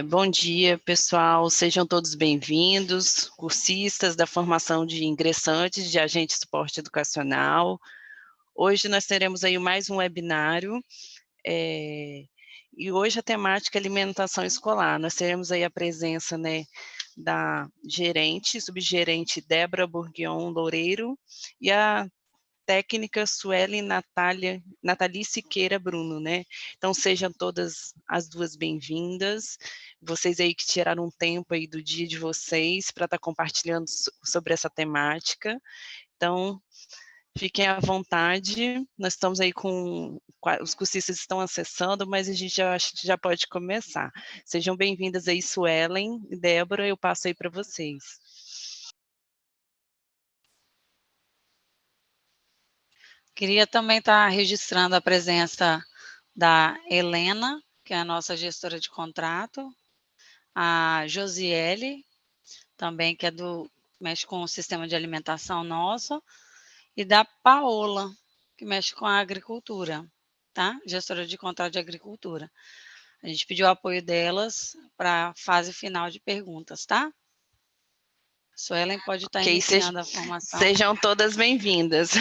Bom dia, pessoal, sejam todos bem-vindos, cursistas da formação de ingressantes de agente de suporte educacional. Hoje nós teremos aí mais um webinário, e hoje a temática é alimentação escolar. Nós teremos aí a presença, né, da gerente, subgerente Débora Bourguignon Loureiro e a técnica Suelen Nathalie Siqueira Bruno, né? Então sejam todas as duas bem-vindas, vocês aí que tiraram um tempo aí do dia de vocês para estar compartilhando sobre essa temática. Então, fiquem à vontade, nós estamos aí os cursistas estão acessando, mas a gente já pode começar. Sejam bem-vindas aí, Suelen e Débora, eu passo aí para vocês. Queria também estar registrando a presença da Helena, que é a nossa gestora de contrato, a Josiele, também que mexe com o sistema de alimentação nosso, e da Paola, que mexe com a agricultura, tá? Gestora de contrato de agricultura. A gente pediu o apoio delas para a fase final de perguntas, tá? Suelen pode estar iniciando a formação. Sejam todas bem-vindas.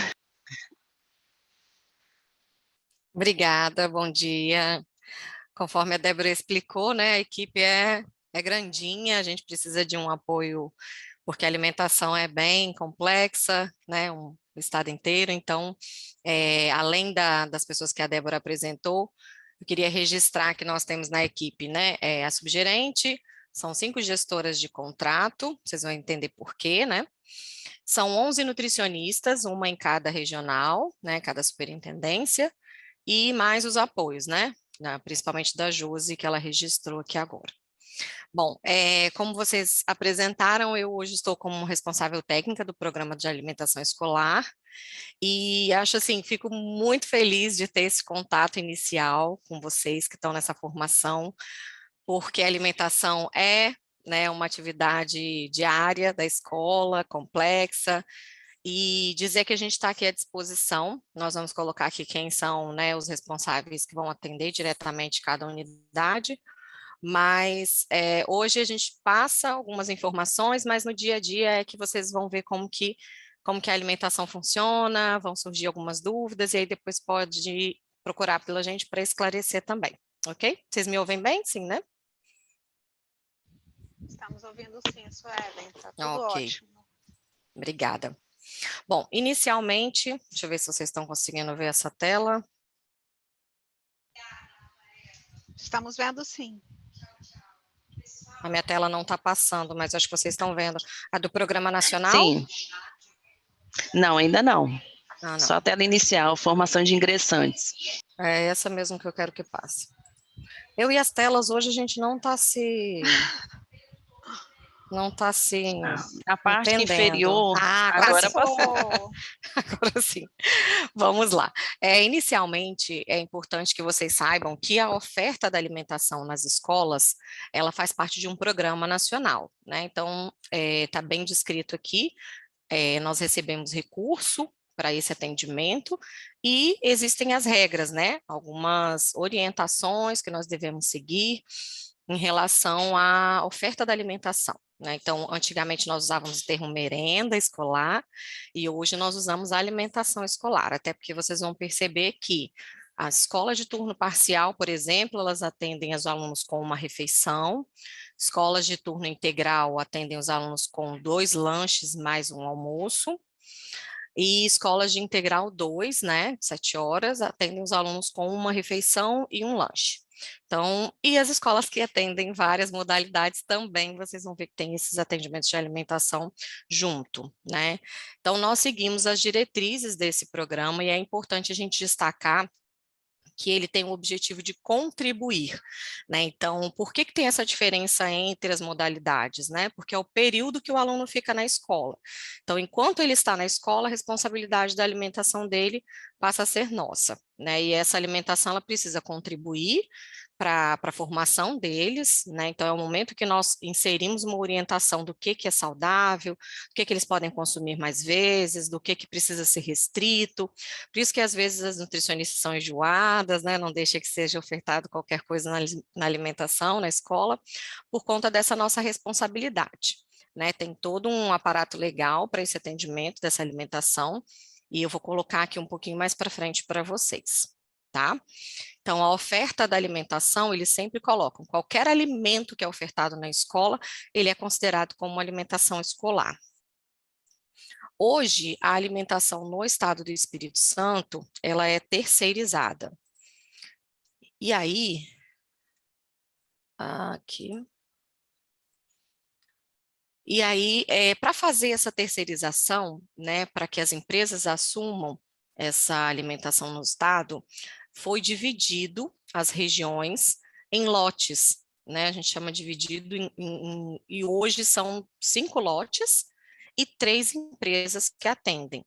Obrigada, bom dia. Conforme a Débora explicou, né, a equipe é grandinha, a gente precisa de um apoio, porque a alimentação é bem complexa, né, o estado inteiro, então, além das pessoas que a Débora apresentou, eu queria registrar que nós temos na equipe, né, a subgerente, são 5 gestoras de contrato, vocês vão entender por quê, né, são 11 nutricionistas, uma em cada regional, né, cada superintendência, e mais os apoios, né? Principalmente da Josi, que ela registrou aqui agora. Bom, como vocês apresentaram, eu hoje estou como responsável técnica do Programa de Alimentação Escolar, e acho assim, fico muito feliz de ter esse contato inicial com vocês que estão nessa formação, porque a alimentação é, né, uma atividade diária da escola, complexa, e dizer que a gente está aqui à disposição. Nós vamos colocar aqui quem são, né, os responsáveis que vão atender diretamente cada unidade, mas hoje a gente passa algumas informações, mas no dia a dia é que vocês vão ver como que a alimentação funciona, vão surgir algumas dúvidas, e aí depois pode procurar pela gente para esclarecer também, ok? Vocês me ouvem bem? Sim, né? Estamos ouvindo sim, Suelen, está tudo Ok. ótimo. Obrigada. Bom, inicialmente, deixa eu ver se vocês estão conseguindo ver essa tela. Estamos vendo sim. A minha tela não está passando, mas acho que vocês estão vendo. A do Programa Nacional? Sim. Não, ainda não. Ah, não. Só a tela inicial, formação de ingressantes. É essa mesmo que eu quero que passe. Eu e as telas hoje a gente não está se... Não está assim, a parte entendendo. Inferior, agora passou. Agora sim. Vamos lá. Inicialmente, é importante que vocês saibam que a oferta da alimentação nas escolas, ela faz parte de um programa nacional, né? Então, está bem descrito aqui, nós recebemos recurso para esse atendimento, e existem as regras, né? Algumas orientações que nós devemos seguir em relação à oferta da alimentação, né? Então, antigamente nós usávamos o termo merenda escolar, e hoje nós usamos alimentação escolar, até porque vocês vão perceber que as escolas de turno parcial, por exemplo, elas atendem os alunos com uma refeição, escolas de turno integral atendem os alunos com 2 lanches mais um almoço, e escolas de integral 2, né, 7 horas, atendem os alunos com uma refeição e um lanche. Então, e as escolas que atendem várias modalidades também, vocês vão ver que tem esses atendimentos de alimentação junto, né? Então, nós seguimos as diretrizes desse programa, e é importante a gente destacar que ele tem o objetivo de contribuir, né? Então, por que tem essa diferença entre as modalidades, né? Porque é o período que o aluno fica na escola. Então, enquanto ele está na escola, a responsabilidade da alimentação dele passa a ser nossa, né? E essa alimentação, ela precisa contribuir para a formação deles, né? Então, é o momento que nós inserimos uma orientação do que é saudável, do que eles podem consumir mais vezes, do que precisa ser restrito. Por isso que, às vezes, as nutricionistas são enjoadas, né? Não deixa que seja ofertado qualquer coisa na alimentação, na escola, por conta dessa nossa responsabilidade, né? Tem todo um aparato legal para esse atendimento dessa alimentação, e eu vou colocar aqui um pouquinho mais para frente para vocês, tá? Então, a oferta da alimentação, eles sempre colocam, qualquer alimento que é ofertado na escola, ele é considerado como uma alimentação escolar. Hoje, a alimentação no estado do Espírito Santo, ela é terceirizada. E aí, aqui... E aí, para fazer essa terceirização, né, para que as empresas assumam essa alimentação no estado, foi dividido as regiões em lotes, né? A gente chama dividido e hoje são 5 lotes e 3 empresas que atendem.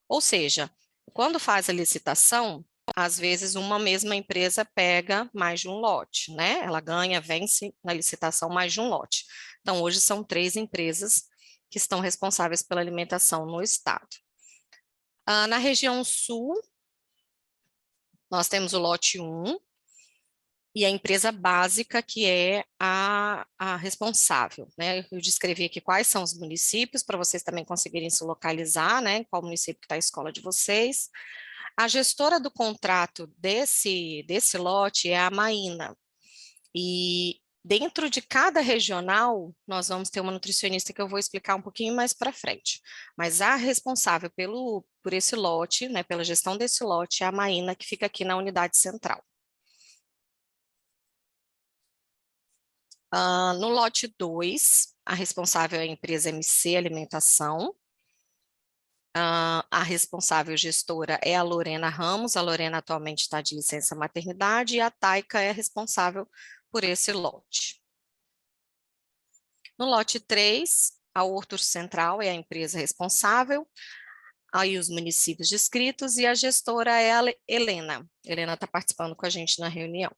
Ou seja, quando faz a licitação, às vezes uma mesma empresa pega mais de um lote, né? Ela ganha, vence na licitação mais de um lote. Então, hoje são 3 empresas que estão responsáveis pela alimentação no estado. Na região sul, nós temos o lote 1 e a empresa básica, que é a responsável, né? Eu descrevi aqui quais são os municípios, para vocês também conseguirem se localizar, né? Qual município que está a escola de vocês. A gestora do contrato desse lote é a Maína. E dentro de cada regional, nós vamos ter uma nutricionista que eu vou explicar um pouquinho mais para frente. Mas a responsável por esse lote, né, pela gestão desse lote, é a Maína, que fica aqui na unidade central. No lote 2, a responsável é a empresa MC Alimentação. A responsável gestora é a Lorena Ramos. A Lorena atualmente está de licença maternidade e a Taica é responsável por esse lote. No lote 3, a Horto Central é a empresa responsável, aí os municípios descritos, e a gestora é a Helena. Helena está participando com a gente na reunião.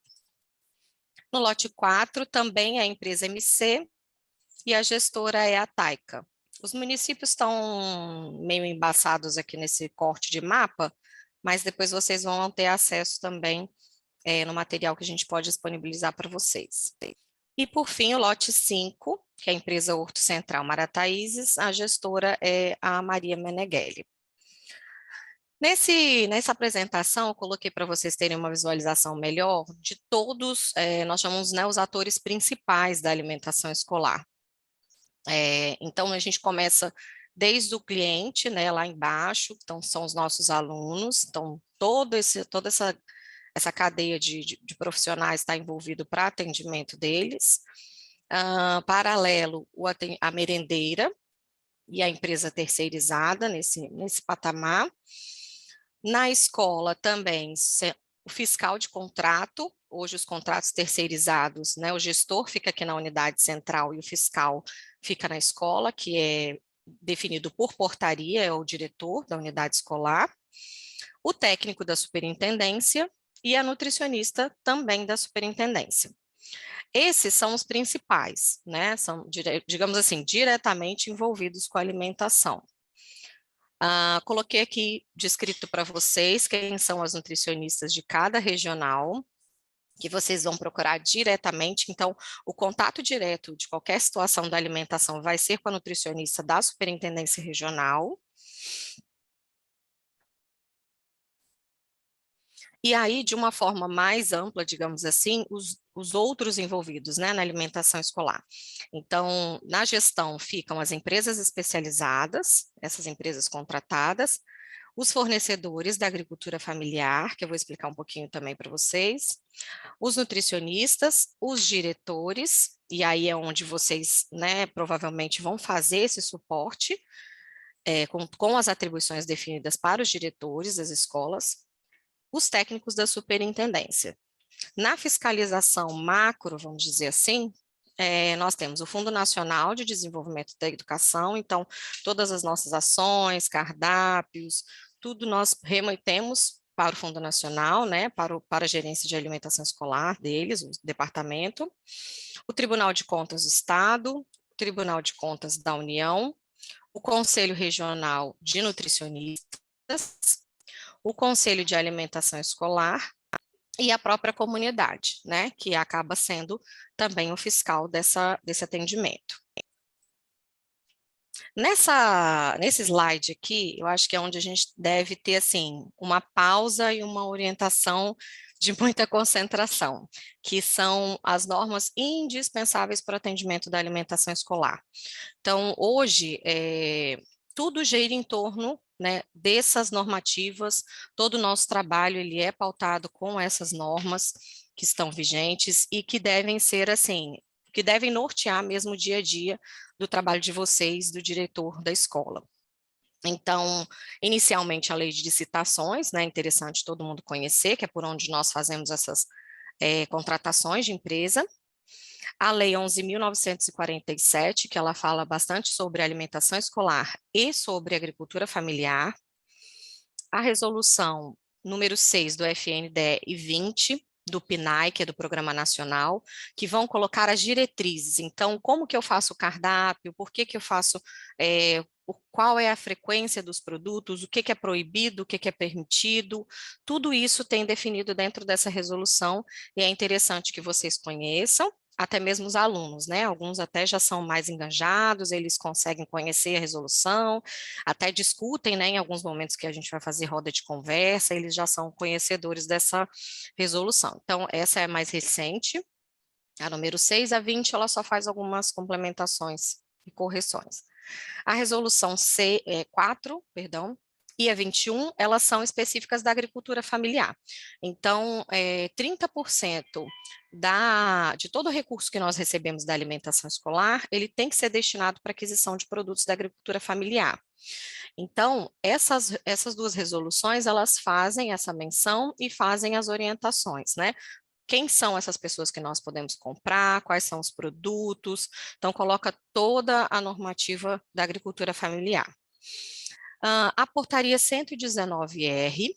No lote 4, também é a empresa MC, e a gestora é a Taica. Os municípios estão meio embaçados aqui nesse corte de mapa, mas depois vocês vão ter acesso também no material que a gente pode disponibilizar para vocês. E, por fim, o lote 5, que é a empresa Horto Central Marataízes, a gestora é a Maria Meneghelli. Nessa apresentação, eu coloquei para vocês terem uma visualização melhor de todos, nós chamamos, né, os atores principais da alimentação escolar. Então, a gente começa desde o cliente, né, lá embaixo, então são os nossos alunos, então toda essa cadeia de profissionais está envolvido para atendimento deles. Paralelo, a merendeira e a empresa terceirizada nesse patamar. Na escola também, o fiscal de contrato, hoje os contratos terceirizados, né, o gestor fica aqui na unidade central e o fiscal fica na escola, que é definido por portaria, é o diretor da unidade escolar, o técnico da superintendência e a nutricionista também da superintendência. Esses são os principais, né, são, digamos assim, diretamente envolvidos com a alimentação. Coloquei aqui descrito para vocês quem são as nutricionistas de cada regional, que vocês vão procurar diretamente. Então, o contato direto de qualquer situação da alimentação vai ser com a nutricionista da Superintendência Regional. E aí, de uma forma mais ampla, digamos assim, os outros envolvidos, né, na alimentação escolar. Então, na gestão ficam as empresas especializadas, essas empresas contratadas, os fornecedores da agricultura familiar, que eu vou explicar um pouquinho também para vocês, os nutricionistas, os diretores, e aí é onde vocês, né, provavelmente vão fazer esse suporte, com as atribuições definidas para os diretores das escolas, os técnicos da superintendência. Na fiscalização macro, vamos dizer assim, nós temos o Fundo Nacional de Desenvolvimento da Educação, então todas as nossas ações, cardápios, tudo nós remetemos para o Fundo Nacional, né, para a gerência de alimentação escolar deles, o departamento, o Tribunal de Contas do Estado, o Tribunal de Contas da União, o Conselho Regional de Nutricionistas, o Conselho de Alimentação Escolar e a própria comunidade, né, que acaba sendo também o fiscal desse atendimento. Nesse slide aqui, eu acho que é onde a gente deve ter, assim, uma pausa e uma orientação de muita concentração, que são as normas indispensáveis para o atendimento da alimentação escolar. Então, hoje, tudo gira em torno, né, dessas normativas, todo o nosso trabalho ele é pautado com essas normas que estão vigentes e que devem ser, assim, que devem nortear mesmo o dia a dia do trabalho de vocês, do diretor da escola. Então, inicialmente a lei de licitações, né, interessante todo mundo conhecer, que é por onde nós fazemos essas contratações de empresa. A lei 11.947, que ela fala bastante sobre alimentação escolar e sobre agricultura familiar. A resolução número 6 do FNDE e 20, do PNAE, que é do Programa Nacional, que vão colocar as diretrizes. Então, como que eu faço o cardápio, por que que eu faço, qual é a frequência dos produtos, o que que é proibido, o que que é permitido, tudo isso tem definido dentro dessa resolução, e é interessante que vocês conheçam, até mesmo os alunos, né? Alguns até já são mais engajados, eles conseguem conhecer a resolução, até discutem, né? Em alguns momentos que a gente vai fazer roda de conversa, eles já são conhecedores dessa resolução. Então, essa é a mais recente, a número 6, a 20, ela só faz algumas complementações e correções. A resolução 4, perdão, e a 21, elas são específicas da agricultura familiar. Então, 30% de todo o recurso que nós recebemos da alimentação escolar, ele tem que ser destinado para aquisição de produtos da agricultura familiar. Então, essas duas resoluções, elas fazem essa menção e fazem as orientações, né? Quem são essas pessoas que nós podemos comprar, quais são os produtos, então coloca toda a normativa da agricultura familiar. A portaria 119R,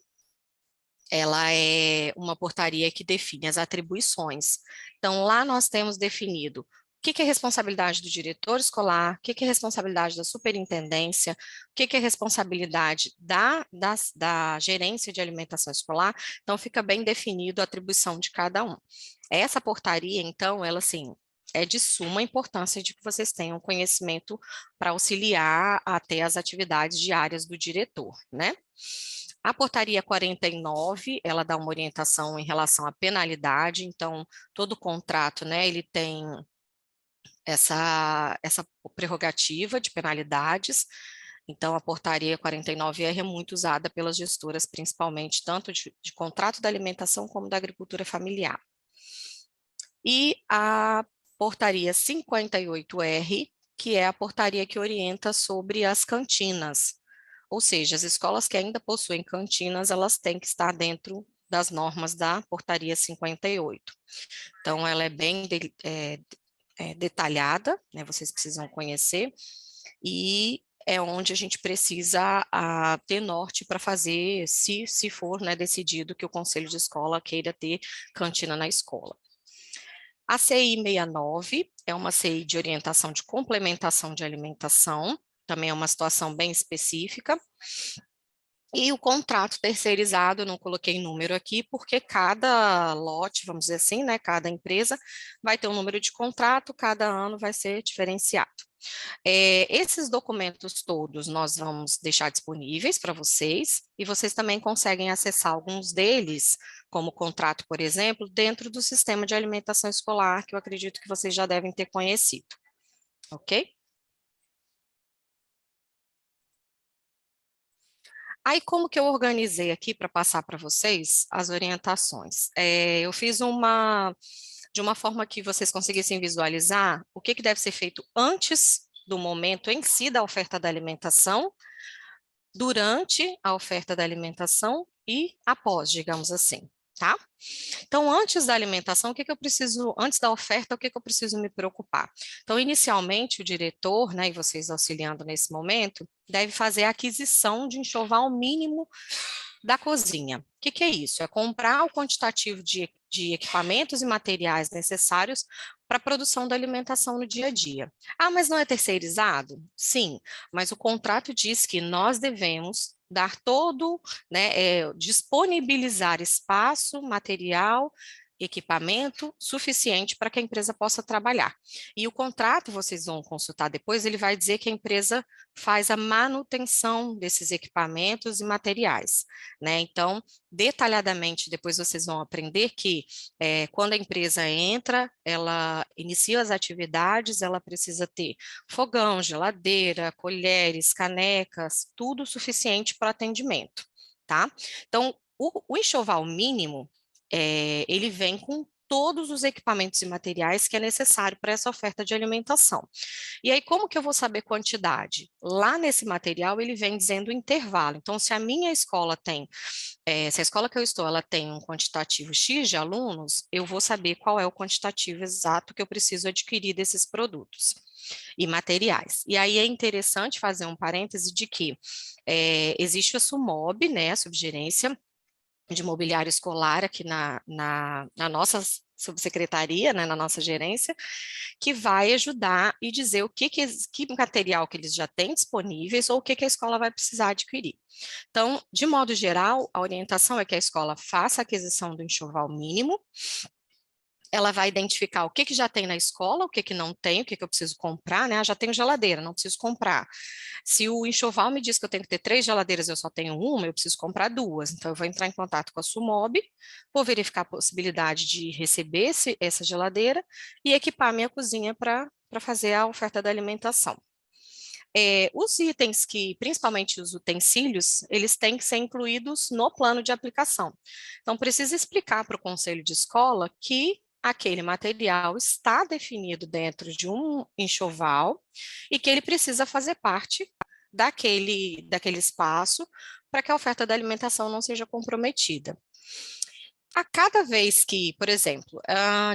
ela é uma portaria que define as atribuições. Então, lá nós temos definido o que é responsabilidade do diretor escolar, o que é responsabilidade da superintendência, o que é responsabilidade da gerência de alimentação escolar, então fica bem definido a atribuição de cada um. Essa portaria, então, ela, assim, é de suma importância de que vocês tenham conhecimento para auxiliar até as atividades diárias do diretor, né? A portaria 49, ela dá uma orientação em relação à penalidade, então, todo contrato, né, ele tem essa prerrogativa de penalidades, então a portaria 49R é muito usada pelas gestoras, principalmente tanto de contrato da alimentação como da agricultura familiar. E a portaria 58R, que é a portaria que orienta sobre as cantinas, ou seja, as escolas que ainda possuem cantinas, elas têm que estar dentro das normas da portaria 58. Então, ela é bem detalhada, né, vocês precisam conhecer, e é onde a gente precisa ter norte para fazer, se for, né, decidido que o conselho de escola queira ter cantina na escola. A CI 69 é uma CI de orientação de complementação de alimentação, também é uma situação bem específica. E o contrato terceirizado, eu não coloquei número aqui, porque cada lote, vamos dizer assim, né, cada empresa vai ter um número de contrato, cada ano vai ser diferenciado. Esses documentos todos nós vamos deixar disponíveis para vocês, e vocês também conseguem acessar alguns deles, como o contrato, por exemplo, dentro do sistema de alimentação escolar, que eu acredito que vocês já devem ter conhecido, ok? Aí, como que eu organizei aqui para passar para vocês as orientações? Eu fiz de uma forma que vocês conseguissem visualizar o que deve ser feito antes do momento em si da oferta da alimentação, durante a oferta da alimentação e após, digamos assim, tá? Então, antes da alimentação, o que eu preciso, antes da oferta, o que eu preciso me preocupar? Então, inicialmente, o diretor, né, e vocês auxiliando nesse momento, deve fazer a aquisição de enxoval mínimo da cozinha. O que é isso? É comprar o quantitativo de equipamentos e materiais necessários para a produção da alimentação no dia a dia. Ah, mas não é terceirizado? Sim, mas o contrato diz que nós devemos dar todo, né, disponibilizar espaço, material, equipamento suficiente para que a empresa possa trabalhar. E o contrato, vocês vão consultar depois, ele vai dizer que a empresa faz a manutenção desses equipamentos e materiais, né? Então, detalhadamente, depois vocês vão aprender que quando a empresa entra, ela inicia as atividades, ela precisa ter fogão, geladeira, colheres, canecas, tudo suficiente para atendimento, tá? Então, o enxoval mínimo, ele vem com todos os equipamentos e materiais que é necessário para essa oferta de alimentação. E aí, como que eu vou saber quantidade? Lá nesse material, ele vem dizendo o intervalo. Então, se a minha escola tem, se a escola que eu estou, ela tem um quantitativo X de alunos, eu vou saber qual é o quantitativo exato que eu preciso adquirir desses produtos e materiais. E aí é interessante fazer um parêntese de que existe a SUMOB, né, a Subgerência de Mobiliário Escolar aqui na nossa subsecretaria, né, na nossa gerência, que vai ajudar e dizer que material que eles já têm disponíveis ou o que a escola vai precisar adquirir. Então, de modo geral, a orientação é que a escola faça a aquisição do enxoval mínimo. Ela vai identificar o que já tem na escola, o que não tem, o que eu preciso comprar, né? Já tenho geladeira, não preciso comprar. Se o enxoval me diz que eu tenho que ter 3 geladeiras e eu só tenho uma, eu preciso comprar 2. Então, eu vou entrar em contato com a SUMOB, vou verificar a possibilidade de receber essa geladeira e equipar minha cozinha para fazer a oferta da alimentação. Os itens principalmente os utensílios, eles têm que ser incluídos no plano de aplicação. Então, precisa explicar para o conselho de escola que aquele material está definido dentro de um enxoval e que ele precisa fazer parte daquele espaço para que a oferta da alimentação não seja comprometida. A cada vez que, por exemplo,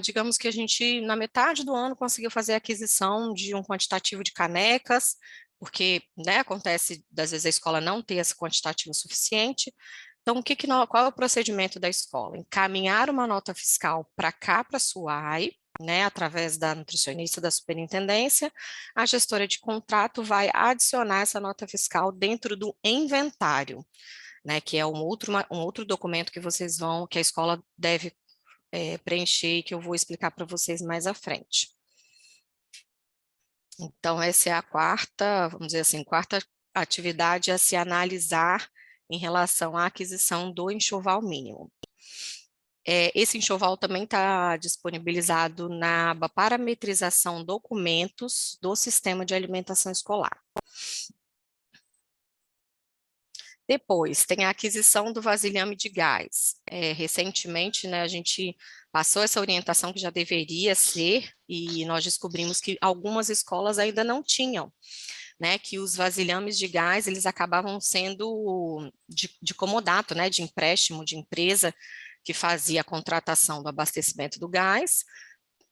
digamos que a gente, na metade do ano, conseguiu fazer a aquisição de um quantitativo de canecas, porque, né, acontece, às vezes, a escola não ter esse quantitativo suficiente. Então, qual é o procedimento da escola? Encaminhar uma nota fiscal para cá, para a SUAI, né, através da nutricionista da superintendência, a gestora de contrato vai adicionar essa nota fiscal dentro do inventário, né, que é um outro documento que que a escola deve preencher e que eu vou explicar para vocês mais à frente. Então, essa é a quarta, vamos dizer assim, quarta atividade a se analisar em relação à aquisição do enxoval mínimo. Esse enxoval também está disponibilizado na aba parametrização documentos do sistema de alimentação escolar. Depois, tem a aquisição do vasilhame de gás. Recentemente, né, a gente passou essa orientação que já deveria ser, e nós descobrimos que algumas escolas ainda não tinham, né, que os vasilhames de gás, eles acabavam sendo de comodato, né, de empréstimo de empresa que fazia a contratação do abastecimento do gás,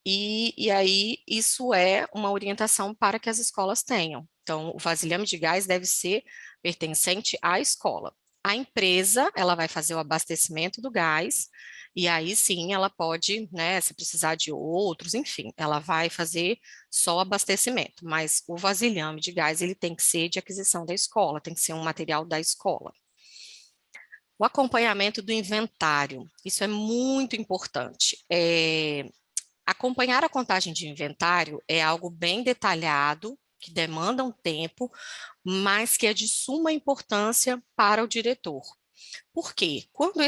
e aí isso é uma orientação para que as escolas tenham. Então, o vasilhame de gás deve ser pertencente à escola. A empresa, ela vai fazer o abastecimento do gás, e aí sim ela pode, né, se precisar de outros, enfim, ela vai fazer só o abastecimento, mas o vasilhame de gás, ele tem que ser de aquisição da escola, tem que ser um material da escola. O acompanhamento do inventário, isso é muito importante. Acompanhar a contagem de inventário é algo bem detalhado, que demanda um tempo, mas que é de suma importância para o diretor. Por quê? Quando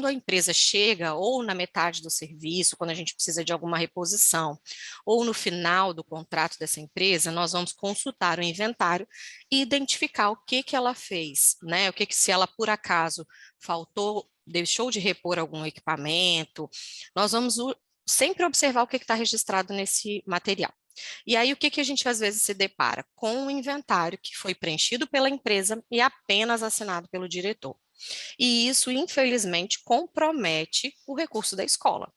a empresa chega, ou na metade do serviço, quando a gente precisa de alguma reposição, ou no final do contrato dessa empresa, nós vamos consultar o inventário e identificar o que ela fez, né? Se ela, por acaso, deixou de repor algum equipamento, nós vamos sempre observar o que está registrado nesse material. E aí, o que a gente às vezes se depara? Com um inventário que foi preenchido pela empresa e apenas assinado pelo diretor. E isso, infelizmente, compromete o recurso da escola.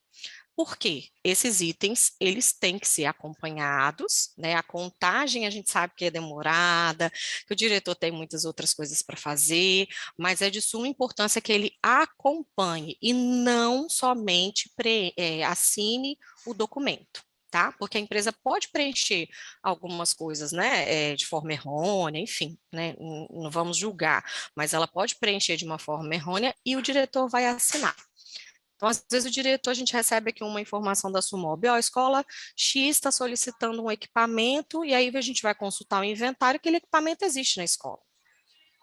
Por quê? Esses itens, eles têm que ser acompanhados, né? A contagem a gente sabe que é demorada, que o diretor tem muitas outras coisas para fazer, mas é de suma importância que ele acompanhe e não somente assine o documento. Tá? Porque a empresa pode preencher algumas coisas, né, de forma errônea, enfim, né, não vamos julgar, mas ela pode preencher de uma forma errônea e o diretor vai assinar. Então, às vezes, o diretor, a gente recebe aqui uma informação da SUMOB, ó, a escola X está solicitando um equipamento, e aí a gente vai consultar o inventário, aquele equipamento existe na escola.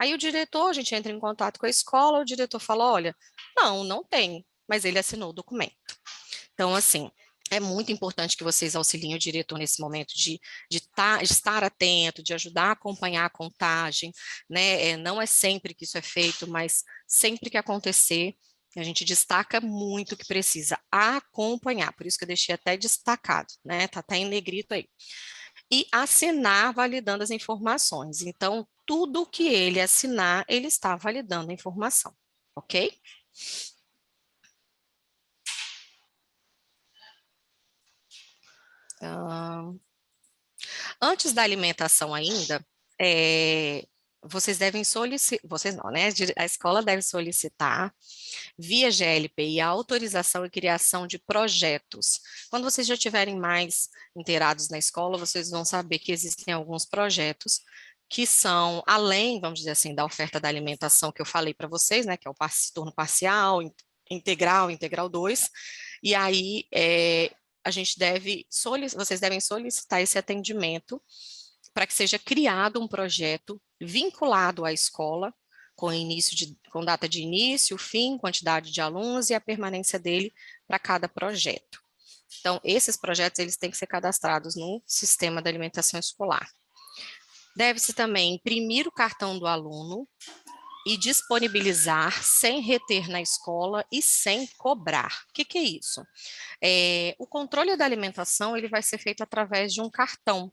Aí o diretor, a gente entra em contato com a escola, o diretor fala, olha, não tem, mas ele assinou o documento. Então, assim, é muito importante que vocês auxiliem o diretor nesse momento de estar atento, de ajudar a acompanhar a contagem, né? Não é sempre que isso é feito, mas sempre que acontecer, a gente destaca muito que precisa acompanhar, por isso que eu deixei até destacado, né? Tá até em negrito aí. E assinar validando as informações. Então, tudo que ele assinar, ele está validando a informação, ok? Antes da alimentação ainda, vocês devem solicitar, vocês não, né? A escola deve solicitar, via GLPI, a autorização e criação de projetos. Quando vocês já estiverem mais inteirados na escola, vocês vão saber que existem alguns projetos que são, além, vamos dizer assim, da oferta da alimentação que eu falei para vocês, né? Que é o turno parcial, integral, integral 2, e aí vocês devem solicitar esse atendimento para que seja criado um projeto vinculado à escola, com data de início, fim, quantidade de alunos e a permanência dele para cada projeto. Então, esses projetos eles têm que ser cadastrados no sistema da alimentação escolar. Deve-se também imprimir o cartão do aluno e disponibilizar sem reter na escola e sem cobrar. O que é isso? O controle da alimentação ele vai ser feito através de um cartão,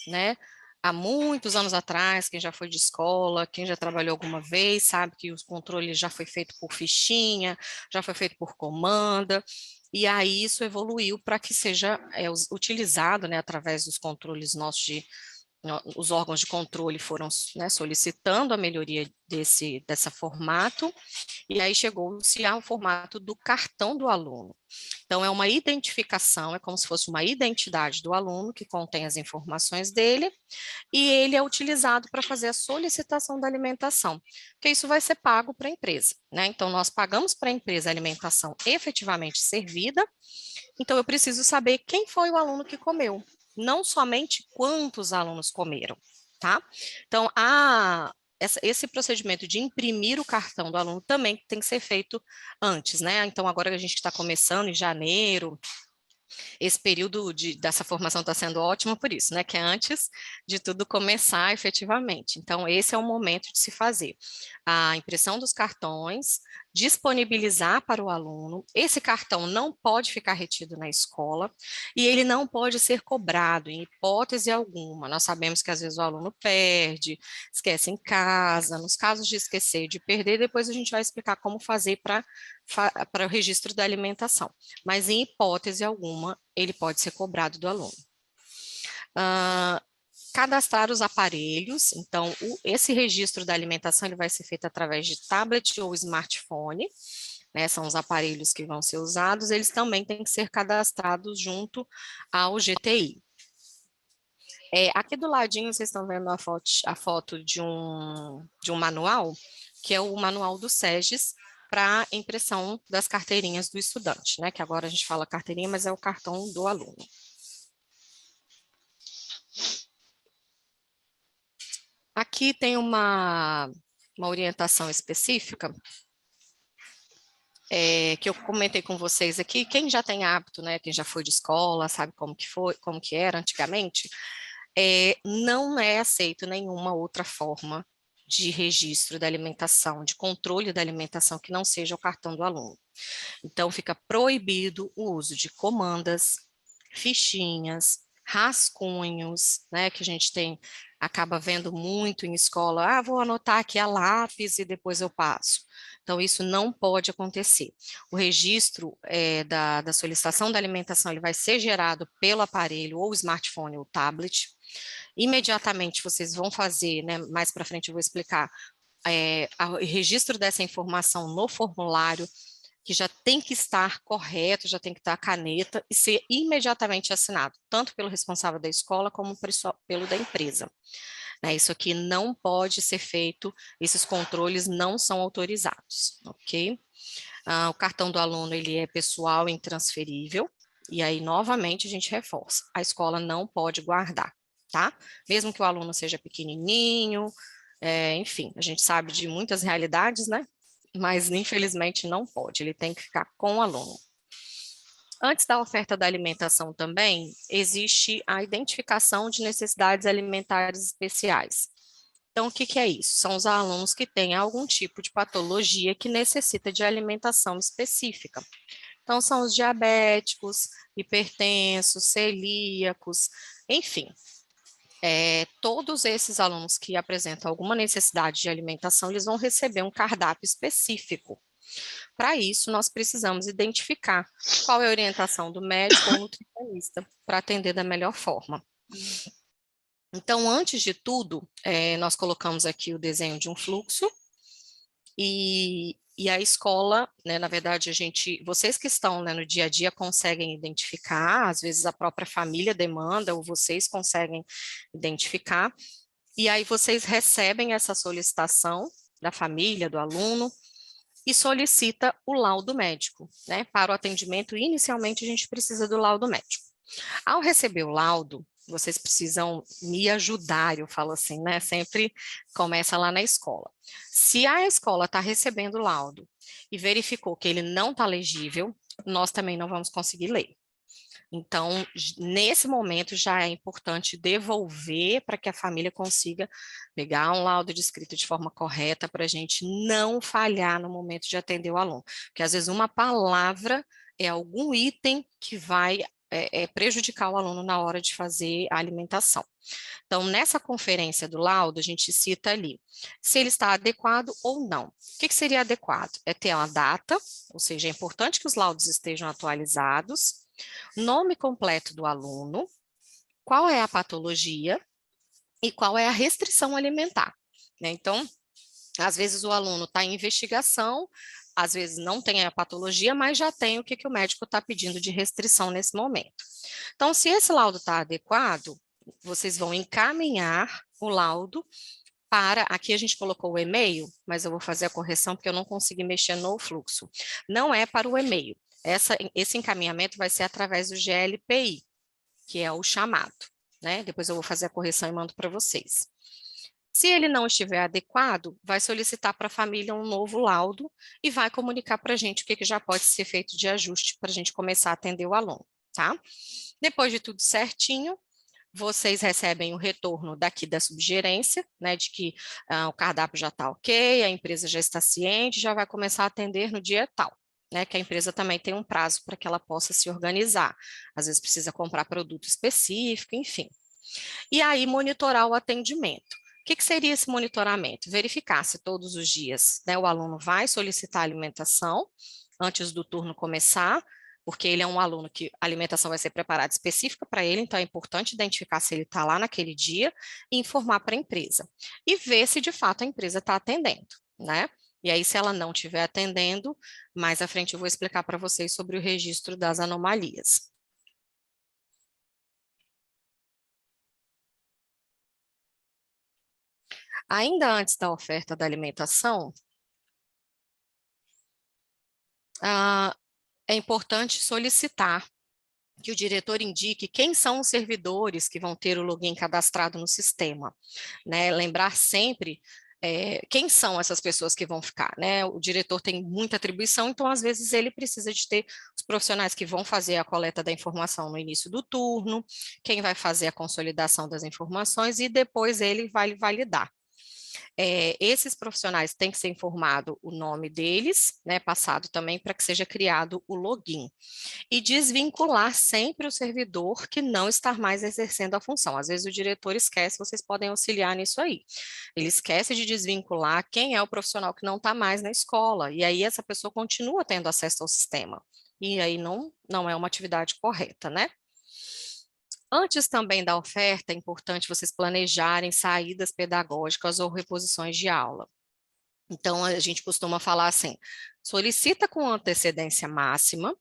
né? Há muitos anos atrás, quem já foi de escola, quem já trabalhou alguma vez, sabe que os controles já foi feito por fichinha, já foi feito por comanda, e aí isso evoluiu para que seja utilizado, né, através dos controles nossos os órgãos de controle foram, né, solicitando a melhoria desse formato, e aí chegou-se ao formato do cartão do aluno. Então, é uma identificação, é como se fosse uma identidade do aluno, que contém as informações dele, e ele é utilizado para fazer a solicitação da alimentação, porque isso vai ser pago para a empresa, né? Então, nós pagamos para a empresa a alimentação efetivamente servida, então eu preciso saber quem foi o aluno que comeu, não somente quantos alunos comeram, tá? Então, esse procedimento de imprimir o cartão do aluno também tem que ser feito antes, né? Então, agora que a gente está começando em janeiro, esse período dessa formação está sendo ótimo por isso, né? Que é antes de tudo começar efetivamente. Então, esse é o momento de se fazer a impressão dos cartões, disponibilizar para o aluno. Esse cartão não pode ficar retido na escola e ele não pode ser cobrado em hipótese alguma. Nós sabemos que às vezes o aluno perde, esquece em casa. Nos casos de esquecer e de perder, depois a gente vai explicar como fazer para o registro da alimentação. Mas em hipótese alguma, ele pode ser cobrado do aluno. Cadastrar os aparelhos, então esse registro da alimentação ele vai ser feito através de tablet ou smartphone, né, são os aparelhos que vão ser usados, eles também têm que ser cadastrados junto ao GTI. Aqui do ladinho vocês estão vendo a foto de um manual, que é o manual do SEGES, para impressão das carteirinhas do estudante, né, que agora a gente fala carteirinha, mas é o cartão do aluno. Aqui tem uma orientação específica que eu comentei com vocês aqui. Quem já tem hábito, né, quem já foi de escola, sabe como que era antigamente, não é aceito nenhuma outra forma de registro da alimentação, de controle da alimentação que não seja o cartão do aluno. Então, fica proibido o uso de comandas, fichinhas, rascunhos, né, que a gente acaba vendo muito em escola, vou anotar aqui a lápis e depois eu passo. Então, isso não pode acontecer. O registro da solicitação da alimentação, ele vai ser gerado pelo aparelho, ou smartphone, ou tablet. Imediatamente vocês vão fazer, né, mais para frente eu vou explicar, o registro dessa informação no formulário, que já tem que estar correto, já tem que estar a caneta e ser imediatamente assinado, tanto pelo responsável da escola como pelo da empresa. Né, isso aqui não pode ser feito, esses controles não são autorizados, ok? O cartão do aluno, ele é pessoal e intransferível, e aí, novamente, a gente reforça, a escola não pode guardar, tá? Mesmo que o aluno seja pequenininho, enfim, a gente sabe de muitas realidades, né? Mas, infelizmente, não pode, ele tem que ficar com o aluno. Antes da oferta da alimentação também, existe a identificação de necessidades alimentares especiais. Então, o que é isso? São os alunos que têm algum tipo de patologia que necessita de alimentação específica. Então, são os diabéticos, hipertensos, celíacos, enfim. Todos esses alunos que apresentam alguma necessidade de alimentação, eles vão receber um cardápio específico. Para isso, nós precisamos identificar qual é a orientação do médico ou nutricionista para atender da melhor forma. Então, antes de tudo, nós colocamos aqui o desenho de um fluxo e a escola, né, na verdade, vocês que estão, né, no dia a dia conseguem identificar, às vezes a própria família demanda ou vocês conseguem identificar, e aí vocês recebem essa solicitação da família, do aluno, e solicita o laudo médico, né? Para o atendimento, inicialmente, a gente precisa do laudo médico. Ao receber o laudo, vocês precisam me ajudar, eu falo assim, né? Sempre começa lá na escola. Se a escola está recebendo o laudo e verificou que ele não está legível, nós também não vamos conseguir ler. Então, nesse momento, já é importante devolver para que a família consiga pegar um laudo descrito de forma correta para a gente não falhar no momento de atender o aluno. Porque, às vezes, uma palavra é algum item que vai prejudicar o aluno na hora de fazer a alimentação. Então, nessa conferência do laudo, a gente cita ali se ele está adequado ou não. O que seria adequado? É ter uma data, ou seja, é importante que os laudos estejam atualizados, nome completo do aluno, qual é a patologia e qual é a restrição alimentar, né? Então, às vezes o aluno está em investigação, às vezes não tem a patologia, mas já tem o que o médico está pedindo de restrição nesse momento. Então, se esse laudo está adequado, vocês vão encaminhar o laudo para, aqui a gente colocou o e-mail, mas eu vou fazer a correção porque eu não consegui mexer no fluxo. Não é para o e-mail. Esse encaminhamento vai ser através do GLPI, que é o chamado, né? Depois eu vou fazer a correção e mando para vocês. Se ele não estiver adequado, vai solicitar para a família um novo laudo e vai comunicar para a gente o que já pode ser feito de ajuste para a gente começar a atender o aluno, tá? Depois de tudo certinho, vocês recebem o retorno daqui da subgerência, né, de que o cardápio já está ok, a empresa já está ciente, já vai começar a atender no dia tal. Né, que a empresa também tem um prazo para que ela possa se organizar. Às vezes precisa comprar produto específico, enfim. E aí monitorar o atendimento. O que seria esse monitoramento? Verificar se todos os dias, né, o aluno vai solicitar alimentação antes do turno começar, porque ele é um aluno que a alimentação vai ser preparada específica para ele, então é importante identificar se ele está lá naquele dia e informar para a empresa. E ver se de fato a empresa está atendendo, né? E aí, se ela não estiver atendendo, mais à frente eu vou explicar para vocês sobre o registro das anomalias. Ainda antes da oferta da alimentação, é importante solicitar que o diretor indique quem são os servidores que vão ter o login cadastrado no sistema, né? Lembrar sempre quem são essas pessoas que vão ficar, né? O diretor tem muita atribuição, então às vezes ele precisa de ter os profissionais que vão fazer a coleta da informação no início do turno, quem vai fazer a consolidação das informações e depois ele vai validar. esses profissionais têm que ser informado o nome deles, né, passado também para que seja criado o login. E desvincular sempre o servidor que não está mais exercendo a função. Às vezes o diretor esquece, vocês podem auxiliar nisso aí. Ele esquece de desvincular quem é o profissional que não está mais na escola, e aí essa pessoa continua tendo acesso ao sistema. E aí não é uma atividade correta, né? Antes também da oferta, é importante vocês planejarem saídas pedagógicas ou reposições de aula. Então, a gente costuma falar assim, solicita com antecedência máxima,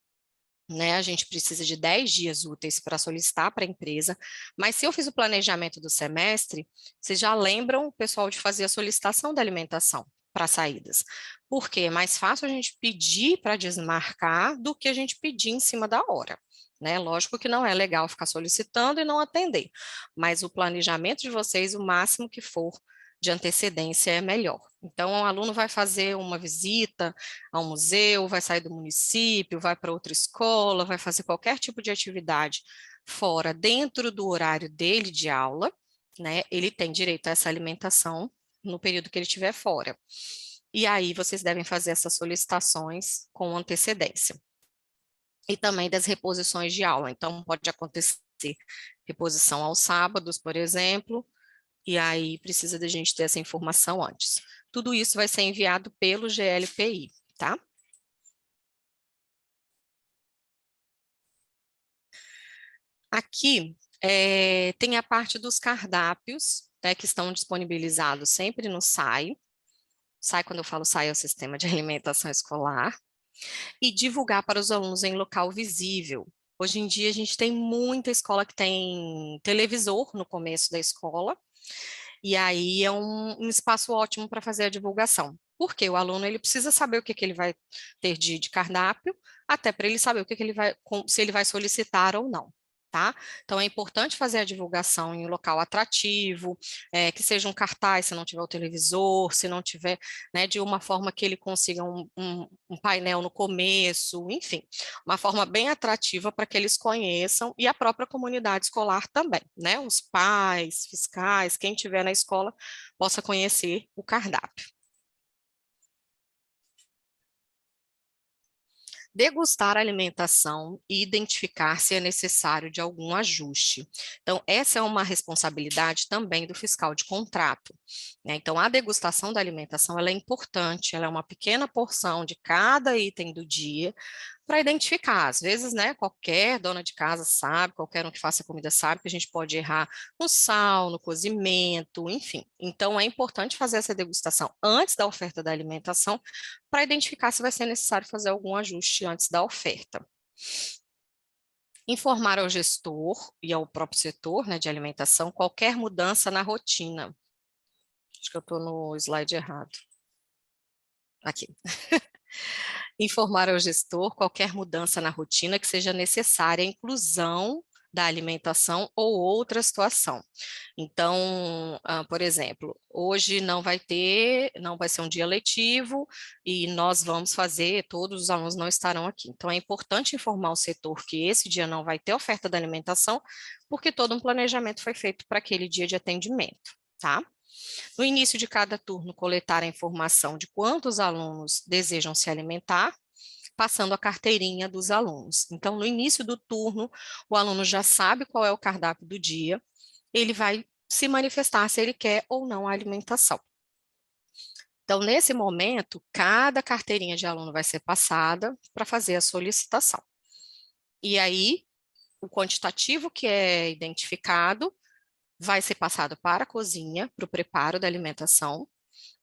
né? A gente precisa de 10 dias úteis para solicitar para a empresa, mas se eu fiz o planejamento do semestre, vocês já lembram o pessoal de fazer a solicitação da alimentação para saídas. Porque é mais fácil a gente pedir para desmarcar do que a gente pedir em cima da hora. Né? Lógico que não é legal ficar solicitando e não atender, mas o planejamento de vocês, o máximo que for de antecedência é melhor. Então, o aluno vai fazer uma visita ao museu, vai sair do município, vai para outra escola, vai fazer qualquer tipo de atividade fora, dentro do horário dele de aula, né? Ele tem direito a essa alimentação no período que ele estiver fora. E aí, vocês devem fazer essas solicitações com antecedência. E também das reposições de aula. Então, pode acontecer reposição aos sábados, por exemplo, e aí precisa da gente ter essa informação antes. Tudo isso vai ser enviado pelo GLPI, tá? Aqui tem a parte dos cardápios, né, que estão disponibilizados sempre no SAI. SAI, quando eu falo SAI, é o Sistema de Alimentação Escolar. E divulgar para os alunos em local visível. Hoje em dia, a gente tem muita escola que tem televisor no começo da escola, e aí é um espaço ótimo para fazer a divulgação. Porque o aluno ele precisa saber o que ele vai ter de cardápio, até para ele saber o que ele vai, se ele vai solicitar ou não. Tá? Então, é importante fazer a divulgação em um local atrativo, que seja um cartaz, se não tiver o televisor, se não tiver, né, de uma forma que ele consiga um painel no começo, enfim, uma forma bem atrativa para que eles conheçam e a própria comunidade escolar também, né? Os pais, fiscais, quem estiver na escola possa conhecer o cardápio. Degustar a alimentação e identificar se é necessário de algum ajuste. Então, essa é uma responsabilidade também do fiscal de contrato, né? Então, a degustação da alimentação ela é importante, ela é uma pequena porção de cada item do dia, para identificar. Às vezes, né, qualquer dona de casa sabe, qualquer um que faça comida sabe que a gente pode errar no sal, no cozimento, enfim. Então, é importante fazer essa degustação antes da oferta da alimentação para identificar se vai ser necessário fazer algum ajuste antes da oferta. Informar ao gestor e ao próprio setor, né, de alimentação qualquer mudança na rotina. Acho que eu estou no slide errado. Aqui. Informar ao gestor qualquer mudança na rotina que seja necessária a inclusão da alimentação ou outra situação. Então, por exemplo, hoje não vai ser um dia letivo e nós vamos fazer, todos os alunos não estarão aqui. Então, é importante informar o setor que esse dia não vai ter oferta da alimentação, porque todo um planejamento foi feito para aquele dia de atendimento, tá? No início de cada turno, coletar a informação de quantos alunos desejam se alimentar, passando a carteirinha dos alunos. Então, no início do turno, o aluno já sabe qual é o cardápio do dia, ele vai se manifestar se ele quer ou não a alimentação. Então, nesse momento, cada carteirinha de aluno vai ser passada para fazer a solicitação. E aí, o quantitativo que é identificado vai ser passado para a cozinha, para o preparo da alimentação,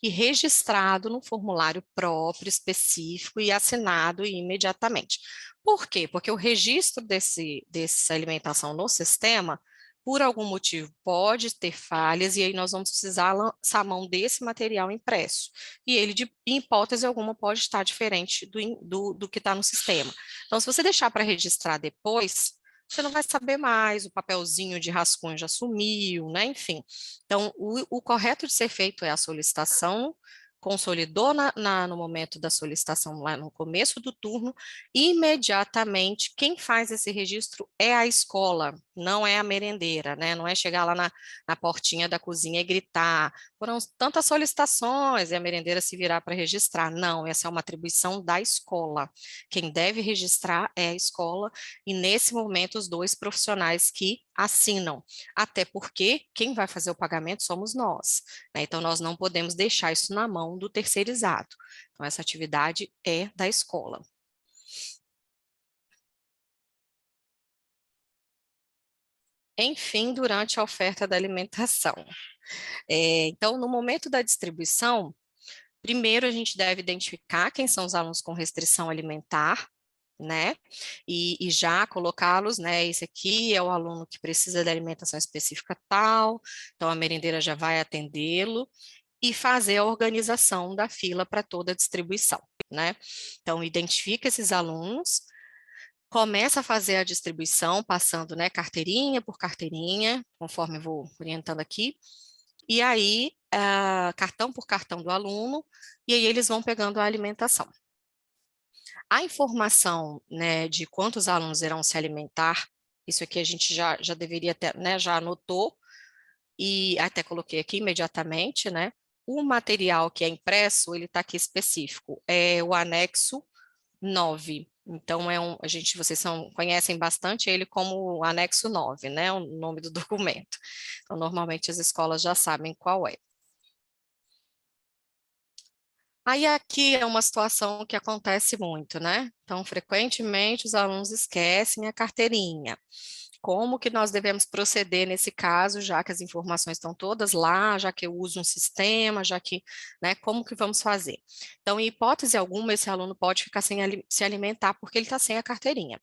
e registrado no formulário próprio, específico e assinado imediatamente. Por quê? Porque o registro dessa alimentação no sistema, por algum motivo, pode ter falhas, e aí nós vamos precisar lançar a mão desse material impresso. E ele, em hipótese alguma, pode estar diferente do que está no sistema. Então, se você deixar para registrar depois, você não vai saber mais, o papelzinho de rascunho já sumiu, né? Enfim. Então, o correto de ser feito é a solicitação, consolidou no momento da solicitação, lá no começo do turno, imediatamente, quem faz esse registro é a escola. não é a merendeira, né? Não é chegar lá na portinha da cozinha e gritar, foram tantas solicitações e a merendeira se virar para registrar. Não, essa é uma atribuição da escola. Quem deve registrar é a escola e, nesse momento, os 2 profissionais que assinam. Até porque quem vai fazer o pagamento somos nós, né? Então, nós não podemos deixar isso na mão do terceirizado. Então, essa atividade é da escola. Enfim, durante a oferta da alimentação. Então, no momento da distribuição, primeiro a gente deve identificar quem são os alunos com restrição alimentar, né? E já colocá-los, né? Esse aqui é o aluno que precisa de alimentação específica tal, então a merendeira já vai atendê-lo e fazer a organização da fila para toda a distribuição, né? Então, identifica esses alunos, começa a fazer a distribuição, passando, né, carteirinha por carteirinha, conforme eu vou orientando aqui, e aí, cartão por cartão do aluno, e aí eles vão pegando a alimentação. A informação, né, de quantos alunos irão se alimentar, isso aqui a gente já deveria ter, né, já anotou, e até coloquei aqui imediatamente, né, o material que é impresso, ele está aqui específico, é o anexo 9. Então, vocês conhecem bastante ele como o anexo 9, né, o nome do documento. Então, normalmente as escolas já sabem qual é. Aí aqui é uma situação que acontece muito, né? Então, frequentemente os alunos esquecem a carteirinha. Como que nós devemos proceder nesse caso, já que as informações estão todas lá, já que eu uso um sistema, já que, né, como que vamos fazer? Então, em hipótese alguma, esse aluno pode ficar sem se alimentar porque ele está sem a carteirinha.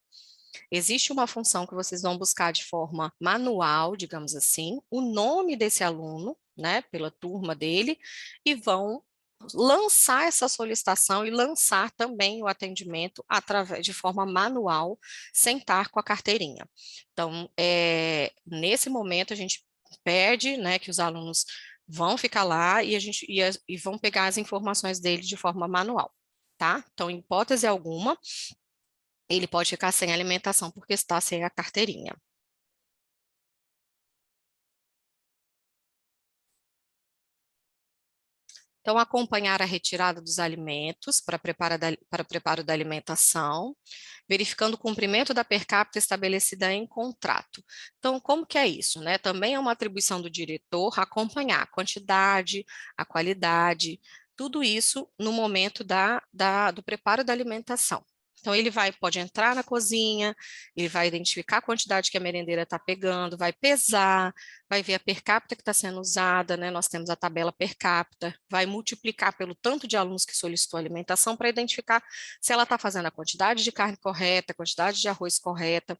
Existe uma função que vocês vão buscar de forma manual, digamos assim, o nome desse aluno, né, pela turma dele, e vão lançar essa solicitação e lançar também o atendimento de forma manual, sem estar com a carteirinha. Então, nesse momento, a gente pede, né, que os alunos vão ficar lá e vão pegar as informações dele de forma manual, tá? Então, em hipótese alguma, ele pode ficar sem alimentação porque está sem a carteirinha. Então, acompanhar a retirada dos alimentos para preparo da alimentação, verificando o cumprimento da per capita estabelecida em contrato. Então, como que é isso, né? Também é uma atribuição do diretor acompanhar a quantidade, a qualidade, tudo isso no momento do preparo da alimentação. Então, ele pode entrar na cozinha, ele vai identificar a quantidade que a merendeira está pegando, vai pesar, vai ver a per capita que está sendo usada, né? Nós temos a tabela per capita, vai multiplicar pelo tanto de alunos que solicitou alimentação para identificar se ela está fazendo a quantidade de carne correta, a quantidade de arroz correta,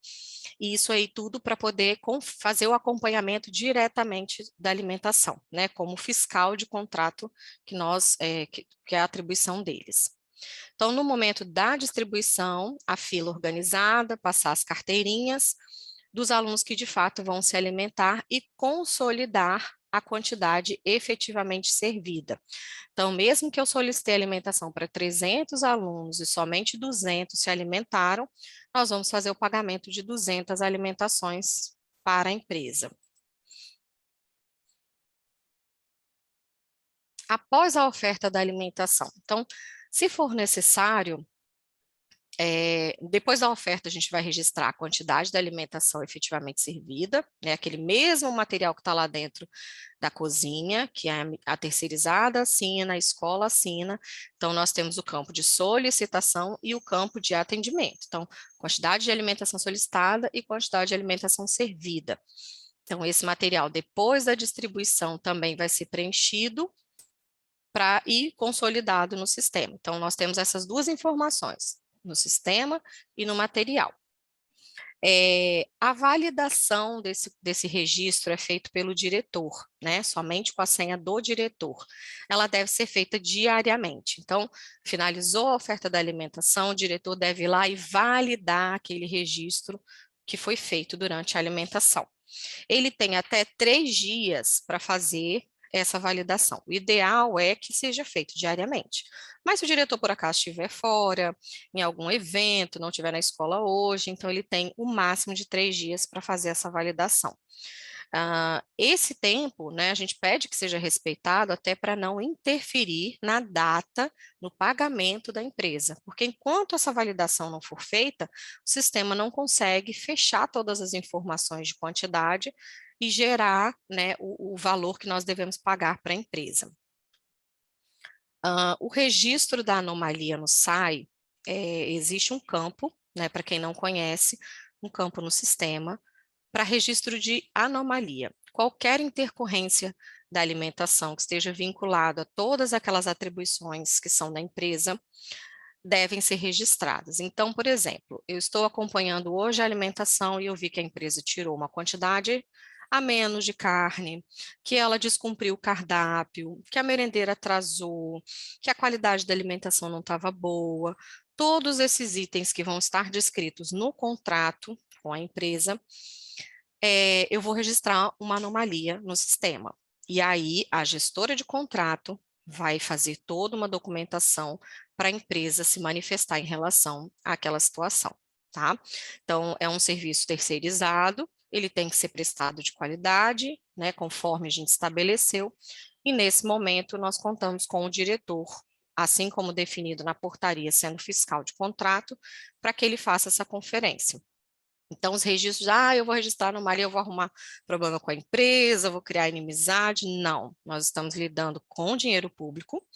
e isso aí tudo para poder fazer o acompanhamento diretamente da alimentação, né? Como fiscal de contrato que é a atribuição deles. Então, no momento da distribuição, a fila organizada, passar as carteirinhas dos alunos que de fato vão se alimentar e consolidar a quantidade efetivamente servida. Então, mesmo que eu solicitei alimentação para 300 alunos e somente 200 se alimentaram, nós vamos fazer o pagamento de 200 alimentações para a empresa. Após a oferta da alimentação. Então, se for necessário, depois da oferta, a gente vai registrar a quantidade da alimentação efetivamente servida, né, aquele mesmo material que está lá dentro da cozinha, que a terceirizada assina, a escola assina. Então, nós temos o campo de solicitação e o campo de atendimento. Então, quantidade de alimentação solicitada e quantidade de alimentação servida. Então, esse material, depois da distribuição, também vai ser preenchido para ir consolidado no sistema. Então, nós temos essas duas informações, no sistema e no material. A validação desse registro é feita pelo diretor, né? Somente com a senha do diretor. Ela deve ser feita diariamente. Então, finalizou a oferta da alimentação, o diretor deve ir lá e validar aquele registro que foi feito durante a alimentação. Ele tem até 3 dias para fazer essa validação. O ideal é que seja feito diariamente. Mas se o diretor, por acaso, estiver fora, em algum evento, não estiver na escola hoje, então ele tem o máximo de 3 dias para fazer essa validação. Esse tempo, né, a gente pede que seja respeitado até para não interferir na data, no pagamento da empresa, porque enquanto essa validação não for feita, o sistema não consegue fechar todas as informações de quantidade e gerar, né, o valor que nós devemos pagar para a empresa. O registro da anomalia no SAI, existe um campo, né, para quem não conhece, um campo no sistema, para registro de anomalia. Qualquer intercorrência da alimentação que esteja vinculada a todas aquelas atribuições que são da empresa, devem ser registradas. Então, por exemplo, eu estou acompanhando hoje a alimentação e eu vi que a empresa tirou uma quantidade a menos de carne, que ela descumpriu o cardápio, que a merendeira atrasou, que a qualidade da alimentação não estava boa. Todos esses itens que vão estar descritos no contrato com a empresa, eu vou registrar uma anomalia no sistema. E aí, a gestora de contrato vai fazer toda uma documentação para a empresa se manifestar em relação àquela situação, tá? Então, é um serviço terceirizado, ele tem que ser prestado de qualidade, né, conforme a gente estabeleceu, e nesse momento nós contamos com o diretor, assim como definido na portaria, sendo fiscal de contrato, para que ele faça essa conferência. Então, os registros, eu vou registrar anomalia, eu vou arrumar problema com a empresa, vou criar inimizade. Não, nós estamos lidando com dinheiro público,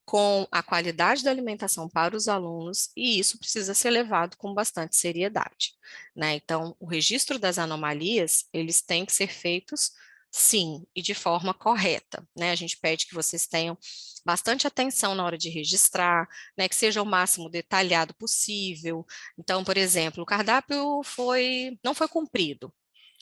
com a qualidade da alimentação para os alunos, e isso precisa ser levado com bastante seriedade, né? Então, o registro das anomalias, eles têm que ser feitos, sim, e de forma correta, né? A gente pede que vocês tenham bastante atenção na hora de registrar, né? Que seja o máximo detalhado possível. Então, por exemplo, o cardápio não foi cumprido.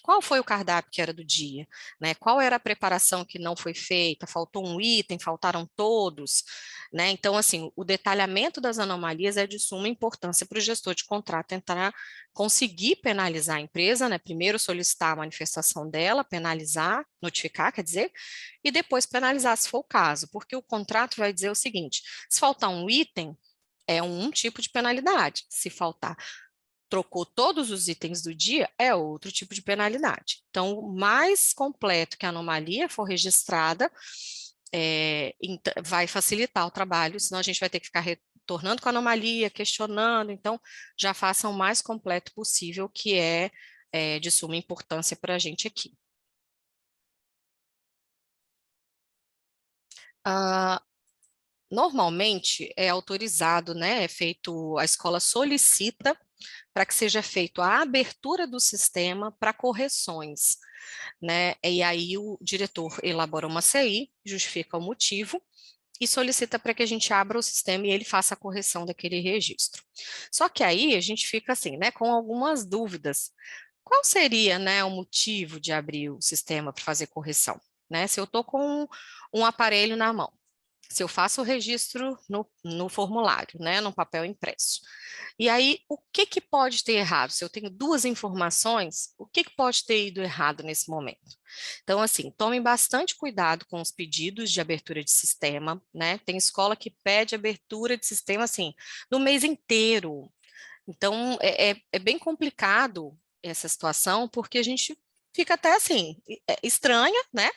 Qual foi o cardápio que era do dia, né? Qual era a preparação que não foi feita? Faltou um item, faltaram todos, né? Então, assim, o detalhamento das anomalias é de suma importância para o gestor de contrato tentar conseguir penalizar a empresa, né? Primeiro solicitar a manifestação dela, penalizar, notificar, quer dizer, e depois penalizar se for o caso, porque o contrato vai dizer o seguinte: se faltar um item, é um tipo de penalidade. Se faltar, trocou todos os itens do dia, é outro tipo de penalidade. Então, o mais completo que a anomalia for registrada, vai facilitar o trabalho, senão a gente vai ter que ficar retornando com a anomalia, questionando. Então, já faça o mais completo possível, que é de suma importância para a gente aqui. Normalmente é autorizado, né? É feito, a escola solicita para que seja feita a abertura do sistema para correções, né? E aí o diretor elabora uma CI, justifica o motivo e solicita para que a gente abra o sistema e ele faça a correção daquele registro. Só que aí a gente fica assim, né, com algumas dúvidas. Qual seria, né, o motivo de abrir o sistema para fazer correção? Né? Se eu estou com um aparelho na mão, se eu faço o registro no formulário, né, no papel impresso. E aí, o que pode ter errado? Se eu tenho duas informações, o que pode ter ido errado nesse momento? Então, assim, tomem bastante cuidado com os pedidos de abertura de sistema, né? Tem escola que pede abertura de sistema, assim, no mês inteiro. Então, é bem complicado essa situação, porque a gente fica até assim, estranha, né?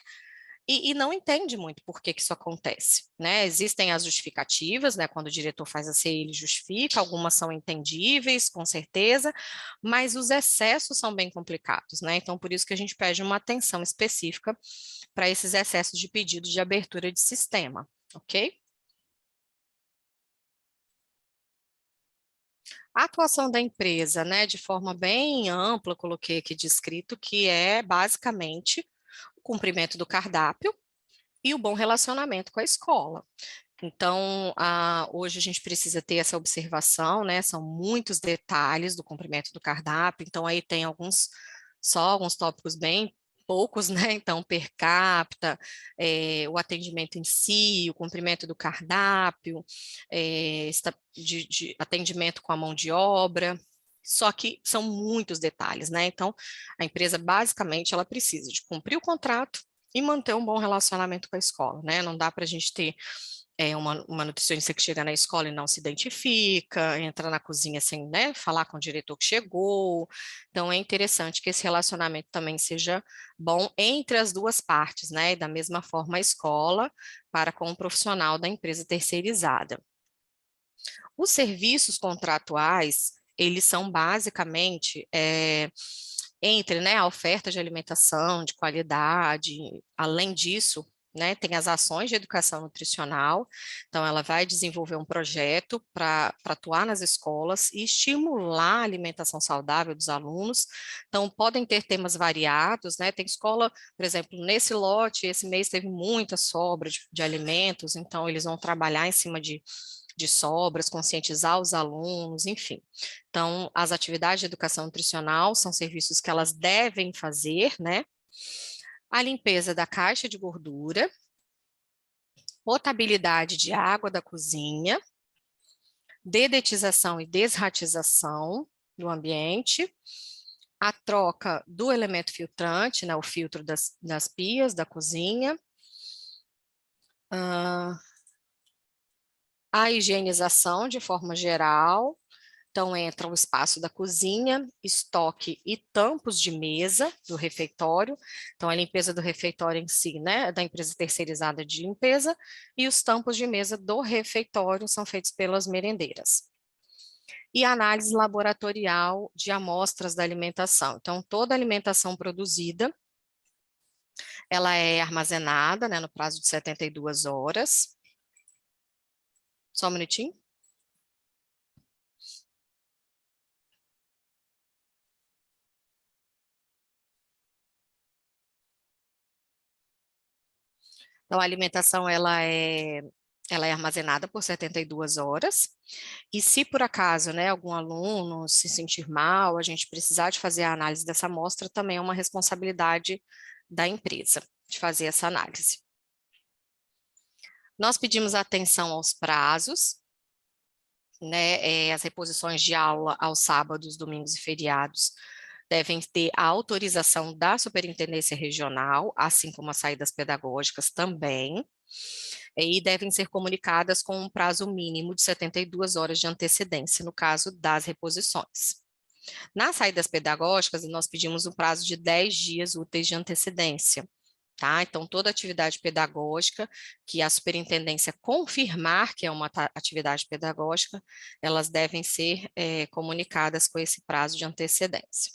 E não entende muito por que isso acontece, né? Existem as justificativas, né? Quando o diretor faz a CI, ele justifica, algumas são entendíveis, com certeza, mas os excessos são bem complicados, né? Então, por isso que a gente pede uma atenção específica para esses excessos de pedido de abertura de sistema, ok? A atuação da empresa, né, de forma bem ampla, coloquei aqui descrito, que é basicamente o cumprimento do cardápio e o bom relacionamento com a escola. Então, hoje a gente precisa ter essa observação, né? São muitos detalhes do cumprimento do cardápio, então aí tem alguns tópicos bem poucos, né? Então, per capita, o atendimento em si, o cumprimento do cardápio, de atendimento com a mão de obra, só que são muitos detalhes, né? Então, a empresa basicamente ela precisa de cumprir o contrato, e manter um bom relacionamento com a escola, né? Não dá para a gente ter uma nutricionista que chega na escola e não se identifica, entra na cozinha sem, né, falar com o diretor que chegou. Então, é interessante que esse relacionamento também seja bom entre as duas partes, né? E da mesma forma, a escola para com o profissional da empresa terceirizada. Os serviços contratuais, eles são basicamente entre, né, a oferta de alimentação de qualidade. Além disso, né, tem as ações de educação nutricional. Então, ela vai desenvolver um projeto para atuar nas escolas e estimular a alimentação saudável dos alunos. Então, podem ter temas variados, né? Tem escola, por exemplo, nesse lote, esse mês teve muita sobra de alimentos, então eles vão trabalhar em cima de sobras, conscientizar os alunos, enfim. Então, as atividades de educação nutricional são serviços que elas devem fazer, né? A limpeza da caixa de gordura, potabilidade de água da cozinha, dedetização e desratização do ambiente, a troca do elemento filtrante, né, o filtro das pias da cozinha, a higienização de forma geral. Então, entra o espaço da cozinha, estoque e tampos de mesa do refeitório. Então, a limpeza do refeitório em si, né, da empresa terceirizada de limpeza, e os tampos de mesa do refeitório são feitos pelas merendeiras. E análise laboratorial de amostras da alimentação. Então, toda alimentação produzida, ela é armazenada, né, no prazo de 72 horas. Só um minutinho. Então, a alimentação, ela é armazenada por 72 horas, e se por acaso, né, algum aluno se sentir mal, a gente precisar de fazer a análise dessa amostra, também é uma responsabilidade da empresa de fazer essa análise. Nós pedimos atenção aos prazos, né, as reposições de aula aos sábados, domingos e feriados devem ter a autorização da superintendência regional, assim como as saídas pedagógicas também, e devem ser comunicadas com um prazo mínimo de 72 horas de antecedência, no caso das reposições. Nas saídas pedagógicas, nós pedimos um prazo de 10 dias úteis de antecedência, tá? Então, toda atividade pedagógica que a superintendência confirmar que é uma atividade pedagógica, elas devem ser comunicadas com esse prazo de antecedência.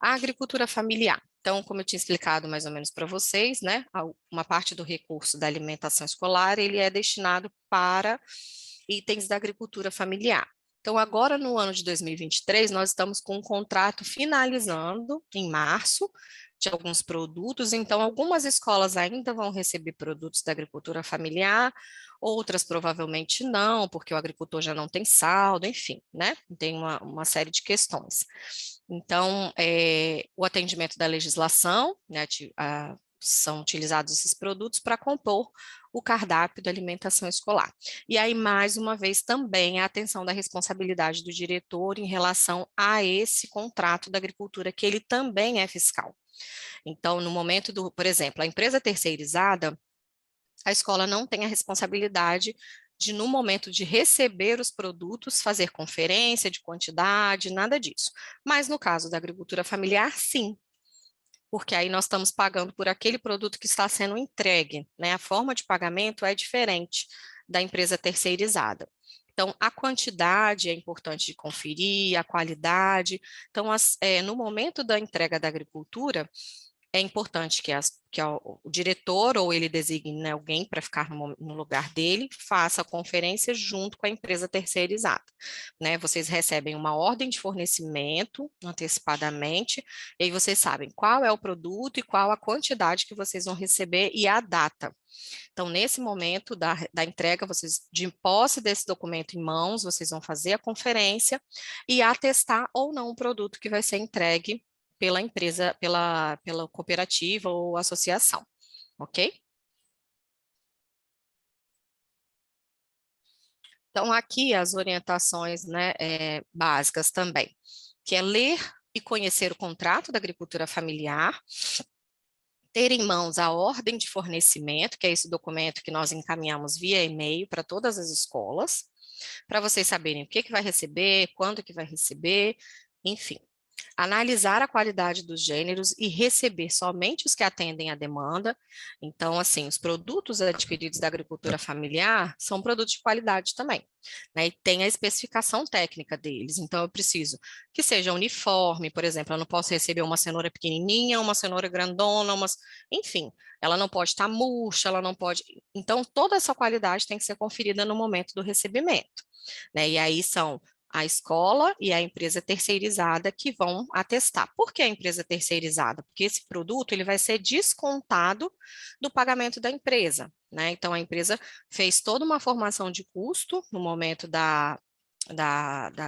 A agricultura familiar. Então, como eu tinha explicado mais ou menos para vocês, né, uma parte do recurso da alimentação escolar, ele é destinado para itens da agricultura familiar. Então, agora no ano de 2023, nós estamos com um contrato finalizando em março de alguns produtos, então algumas escolas ainda vão receber produtos da agricultura familiar, outras provavelmente não, porque o agricultor já não tem saldo, enfim, né, tem uma série de questões. Então, o atendimento da legislação, né, são utilizados esses produtos para compor o cardápio da alimentação escolar. E aí, mais uma vez, também a atenção da responsabilidade do diretor em relação a esse contrato da agricultura, que ele também é fiscal. Então, no momento por exemplo, a empresa terceirizada, a escola não tem a responsabilidade de, no momento de receber os produtos, fazer conferência de quantidade, nada disso. Mas no caso da agricultura familiar, sim, porque aí nós estamos pagando por aquele produto que está sendo entregue, né? A forma de pagamento é diferente da empresa terceirizada. Então, a quantidade é importante de conferir, a qualidade. Então, no momento da entrega da agricultura, é importante que o diretor ou ele designe, né, alguém para ficar no lugar dele, faça a conferência junto com a empresa terceirizada, né? Vocês recebem uma ordem de fornecimento antecipadamente, e aí vocês sabem qual é o produto e qual a quantidade que vocês vão receber e a data. Então, nesse momento da entrega, vocês, de posse desse documento em mãos, vocês vão fazer a conferência e atestar ou não o produto que vai ser entregue pela empresa, pela cooperativa ou associação, ok? Então, aqui as orientações, né, básicas também, que é ler e conhecer o contrato da agricultura familiar, ter em mãos a ordem de fornecimento, que é esse documento que nós encaminhamos via e-mail para todas as escolas, para vocês saberem o que vai receber, quando que vai receber, enfim. Analisar a qualidade dos gêneros e receber somente os que atendem à demanda. Então, assim, os produtos adquiridos da agricultura familiar são produtos de qualidade também, né? E tem a especificação técnica deles. Então, eu preciso que seja uniforme, por exemplo, eu não posso receber uma cenoura pequenininha, uma cenoura grandona, enfim, ela não pode estar murcha, ela não pode... Então, toda essa qualidade tem que ser conferida no momento do recebimento, né? E aí são a escola e a empresa terceirizada que vão atestar. Por que a empresa terceirizada? Porque esse produto ele vai ser descontado do pagamento da empresa, né? Então, a empresa fez toda uma formação de custo no momento da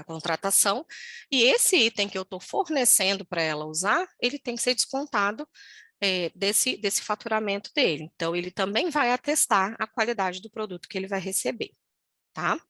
contratação, e esse item que eu estou fornecendo para ela usar, ele tem que ser descontado desse faturamento dele. Então, ele também vai atestar a qualidade do produto que ele vai receber, tá?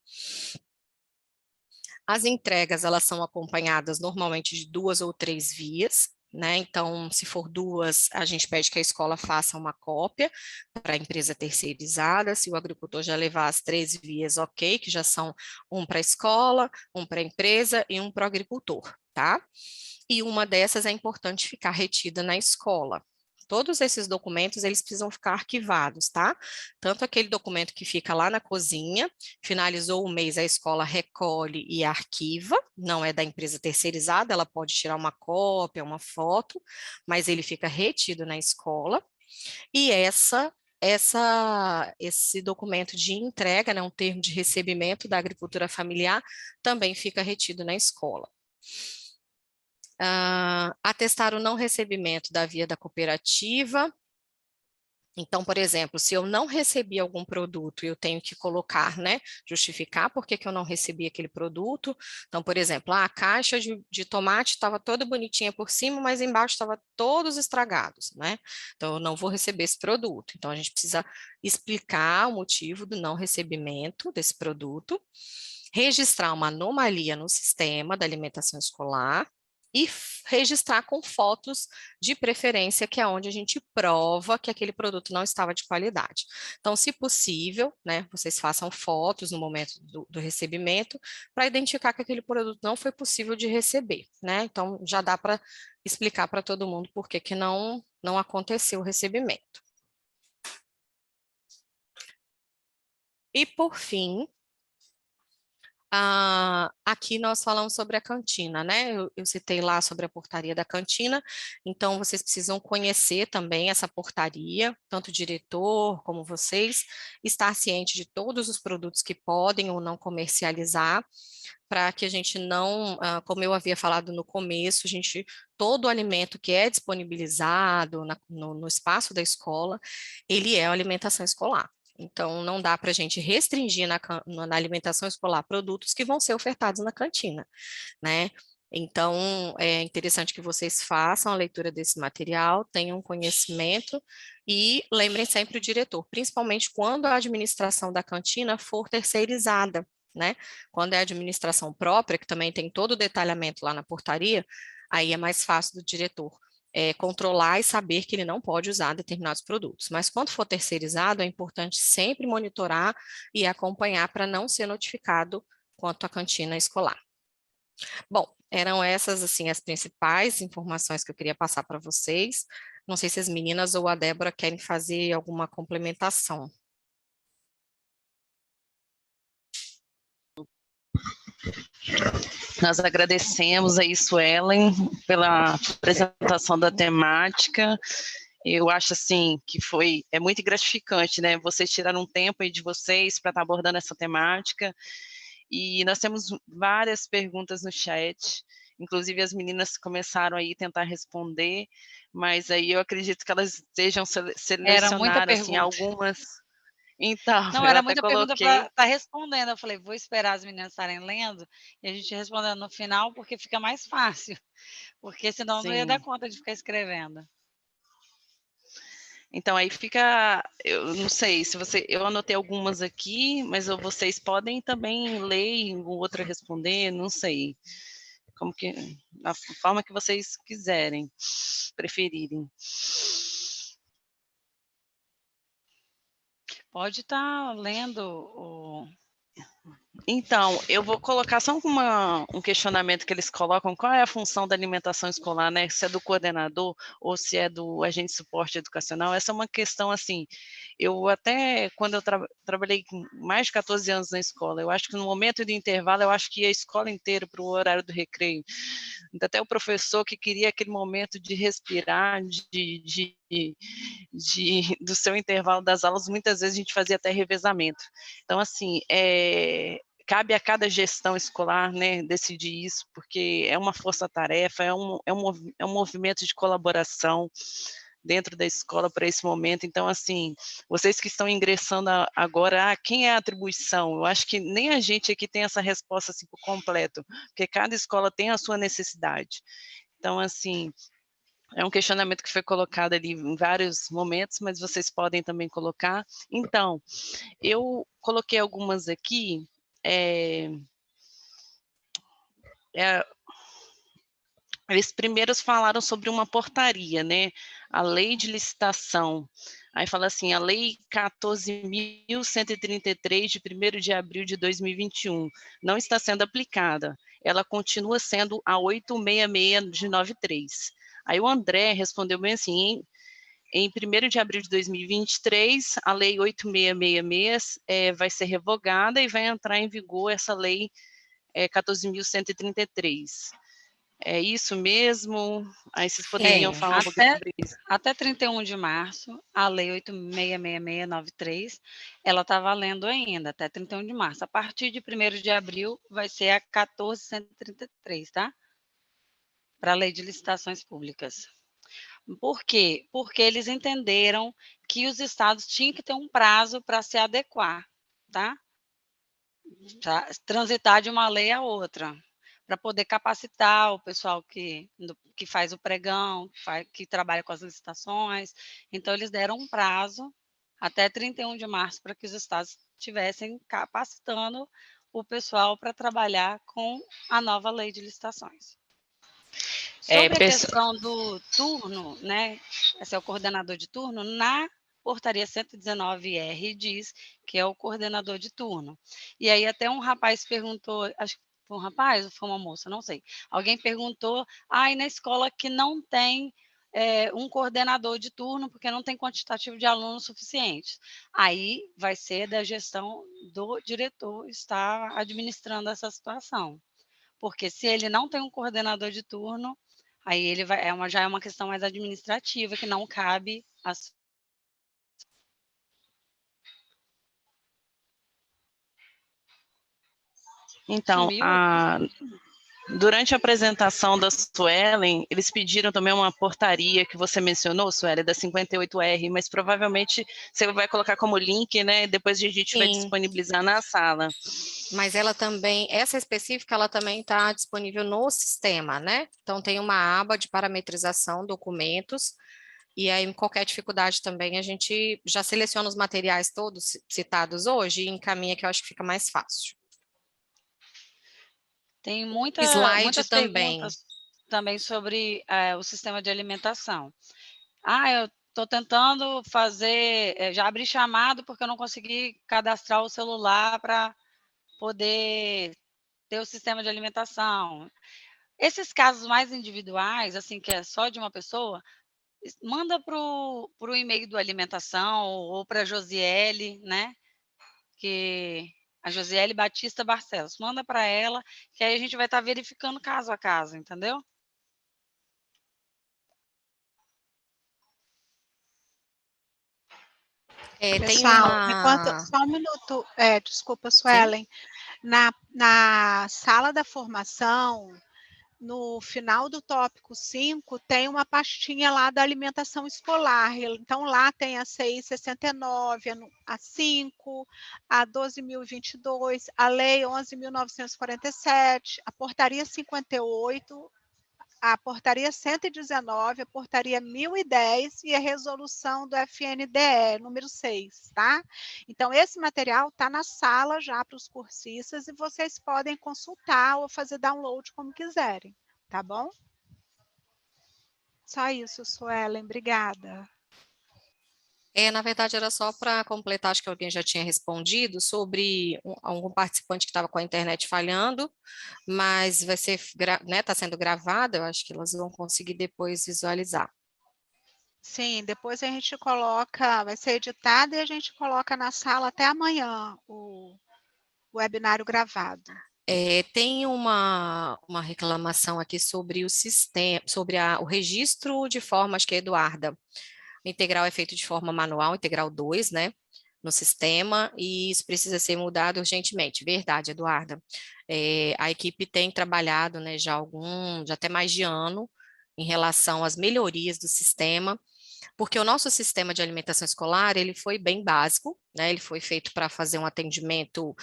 As entregas, elas são acompanhadas normalmente de 2 ou 3 vias, né? Então, se for 2, a gente pede que a escola faça uma cópia para a empresa terceirizada. Se o agricultor já levar as 3 vias, ok, que já são um para a escola, um para a empresa e um para o agricultor, tá? E uma dessas é importante ficar retida na escola. Todos esses documentos, eles precisam ficar arquivados, tá? Tanto aquele documento que fica lá na cozinha, finalizou o mês, a escola recolhe e arquiva, não é da empresa terceirizada, ela pode tirar uma cópia, uma foto, mas ele fica retido na escola. E esse documento de entrega, né, um termo de recebimento da agricultura familiar, também fica retido na escola. Atestar o não recebimento da via da cooperativa. Então, por exemplo, se eu não recebi algum produto, eu tenho que colocar, né, justificar por que eu não recebi aquele produto. Então, por exemplo, a caixa de tomate estava toda bonitinha por cima, mas embaixo estava todos estragados, né? Então, eu não vou receber esse produto. Então, a gente precisa explicar o motivo do não recebimento desse produto, registrar uma anomalia no sistema da alimentação escolar, e registrar com fotos de preferência, que é onde a gente prova que aquele produto não estava de qualidade. Então, se possível, né, vocês façam fotos no momento do recebimento, para identificar que aquele produto não foi possível de receber, né? Então, já dá para explicar para todo mundo por que não aconteceu o recebimento. E, por fim, aqui nós falamos sobre a cantina, né? Eu citei lá sobre a portaria da cantina, então vocês precisam conhecer também essa portaria, tanto o diretor como vocês, estar ciente de todos os produtos que podem ou não comercializar, para que a gente não, como eu havia falado no começo, todo o alimento que é disponibilizado no espaço da escola, ele é alimentação escolar. Então, não dá para a gente restringir na alimentação escolar produtos que vão ser ofertados na cantina, né? Então, é interessante que vocês façam a leitura desse material, tenham conhecimento e lembrem sempre o diretor, principalmente quando a administração da cantina for terceirizada, né? Quando é administração própria, que também tem todo o detalhamento lá na portaria, aí é mais fácil do diretor controlar e saber que ele não pode usar determinados produtos. Mas quando for terceirizado, é importante sempre monitorar e acompanhar para não ser notificado quanto à cantina escolar. Bom, eram essas, assim, as principais informações que eu queria passar para vocês. Não sei se as meninas ou a Débora querem fazer alguma complementação. Nós agradecemos aí, Suelen, pela apresentação da temática. Eu acho assim que é muito gratificante, né? Vocês tiraram um tempo aí de vocês para estar abordando essa temática. E nós temos várias perguntas no chat. Inclusive as meninas começaram aí a tentar responder, mas aí eu acredito que elas estejam Era muita selecionaram assim pergunta. algumas. Então, Não, eu era até muita pergunta para coloquei. estar respondendo. Eu falei, vou esperar as meninas estarem lendo e a gente respondendo no final, porque fica mais fácil. Porque senão não ia dar Sim. conta de ficar escrevendo. Então aí fica, eu não sei se eu anotei algumas aqui, mas vocês podem também ler e o outro responder, não sei, como que, da forma que vocês quiserem, preferirem. Pode estar lendo o... Então, eu vou colocar só um questionamento que eles colocam, qual é a função da alimentação escolar, né? Se é do coordenador ou se é do agente de suporte educacional, essa é uma questão, assim, eu até, quando eu trabalhei com mais de 14 anos na escola, eu acho que no momento do intervalo, eu acho que ia a escola inteira para o horário do recreio, até o professor que queria aquele momento de respirar, do seu intervalo das aulas, muitas vezes a gente fazia até revezamento. Então, assim, cabe a cada gestão escolar, né, decidir isso, porque é uma força-tarefa, é um movimento de colaboração dentro da escola para esse momento. Então, assim, vocês que estão ingressando agora, quem é a atribuição? Eu acho que nem a gente aqui tem essa resposta assim, por completo, porque cada escola tem a sua necessidade. Então, assim, é um questionamento que foi colocado ali em vários momentos, mas vocês podem também colocar. Então, eu coloquei algumas aqui, eles primeiros falaram sobre uma portaria, né, a lei de licitação, aí fala assim, a lei 14.133 de 1º de abril de 2021, não está sendo aplicada, ela continua sendo a 866 de 93. Aí o André respondeu bem assim, em 1º de abril de 2023, a lei 8666 vai ser revogada e vai entrar em vigor essa lei 14.133. É isso mesmo? Aí vocês poderiam falar um pouquinho sobre isso. Até 31 de março, a lei 866693, ela está valendo ainda, até 31 de março. A partir de 1º de abril, vai ser a 14.133, tá? Para a lei de licitações públicas. Por quê? Porque eles entenderam que os estados tinham que ter um prazo para se adequar, tá? Pra transitar de uma lei a outra, para poder capacitar o pessoal que faz o pregão, que trabalha com as licitações. Então, eles deram um prazo até 31 de março para que os estados estivessem capacitando o pessoal para trabalhar com a nova lei de licitações. Sobre a questão do turno, né? Esse é o coordenador de turno, na portaria 119R diz que é o coordenador de turno. E aí até um rapaz perguntou, acho que foi um rapaz ou foi uma moça, não sei. Alguém perguntou, e na escola que não tem um coordenador de turno, porque não tem quantitativo de alunos suficiente. Aí vai ser da gestão do diretor estar administrando essa situação. Porque se ele não tem um coordenador de turno, aí ele já é uma questão mais administrativa, que não cabe às... Então, durante a apresentação da Suelen, eles pediram também uma portaria que você mencionou, Suelen, da 58R, mas provavelmente você vai colocar como link, né? Depois a gente vai disponibilizar na sala. Mas ela também, essa específica, ela também está disponível no sistema, né? Então, tem uma aba de parametrização, documentos, e aí, qualquer dificuldade também, a gente já seleciona os materiais todos citados hoje e encaminha, que eu acho que fica mais fácil. Tem Slide muitas também. perguntas também sobre o sistema de alimentação. Eu estou tentando fazer, já abri chamado porque eu não consegui cadastrar o celular para poder ter o sistema de alimentação. Esses casos mais individuais, assim, que é só de uma pessoa, manda para o e-mail do alimentação ou para a Josiele, né? Que a Josiele Batista Barcelos, manda para ela, que aí a gente vai estar verificando caso a caso, entendeu? Pessoal, só um minuto, desculpa, Suelen. Na sala da formação, no final do tópico 5, tem uma pastinha lá da alimentação escolar. Então, lá tem a CI 69, a 5, a 12.022, a Lei 11.947, a Portaria 58, a Portaria 119, a Portaria 1010 e a Resolução do FNDE, número 6, tá? Então, esse material está na sala já para os cursistas e vocês podem consultar ou fazer download como quiserem, tá bom? Só isso, Suelen, obrigada. Na verdade, era só para completar, acho que alguém já tinha respondido, sobre algum participante que estava com a internet falhando, mas vai ser, né, está sendo gravado, eu acho que elas vão conseguir depois visualizar. Sim, depois a gente coloca, vai ser editado e a gente coloca na sala até amanhã o webinário gravado. Tem uma reclamação aqui sobre o sistema, sobre o registro de forma, acho que é Eduarda. O integral é feito de forma manual, integral 2, né? No sistema, e isso precisa ser mudado urgentemente. Verdade, Eduarda. A equipe tem trabalhado, né, já até mais de ano, em relação às melhorias do sistema, porque o nosso sistema de alimentação escolar, ele foi bem básico, né? Ele foi feito para fazer um atendimento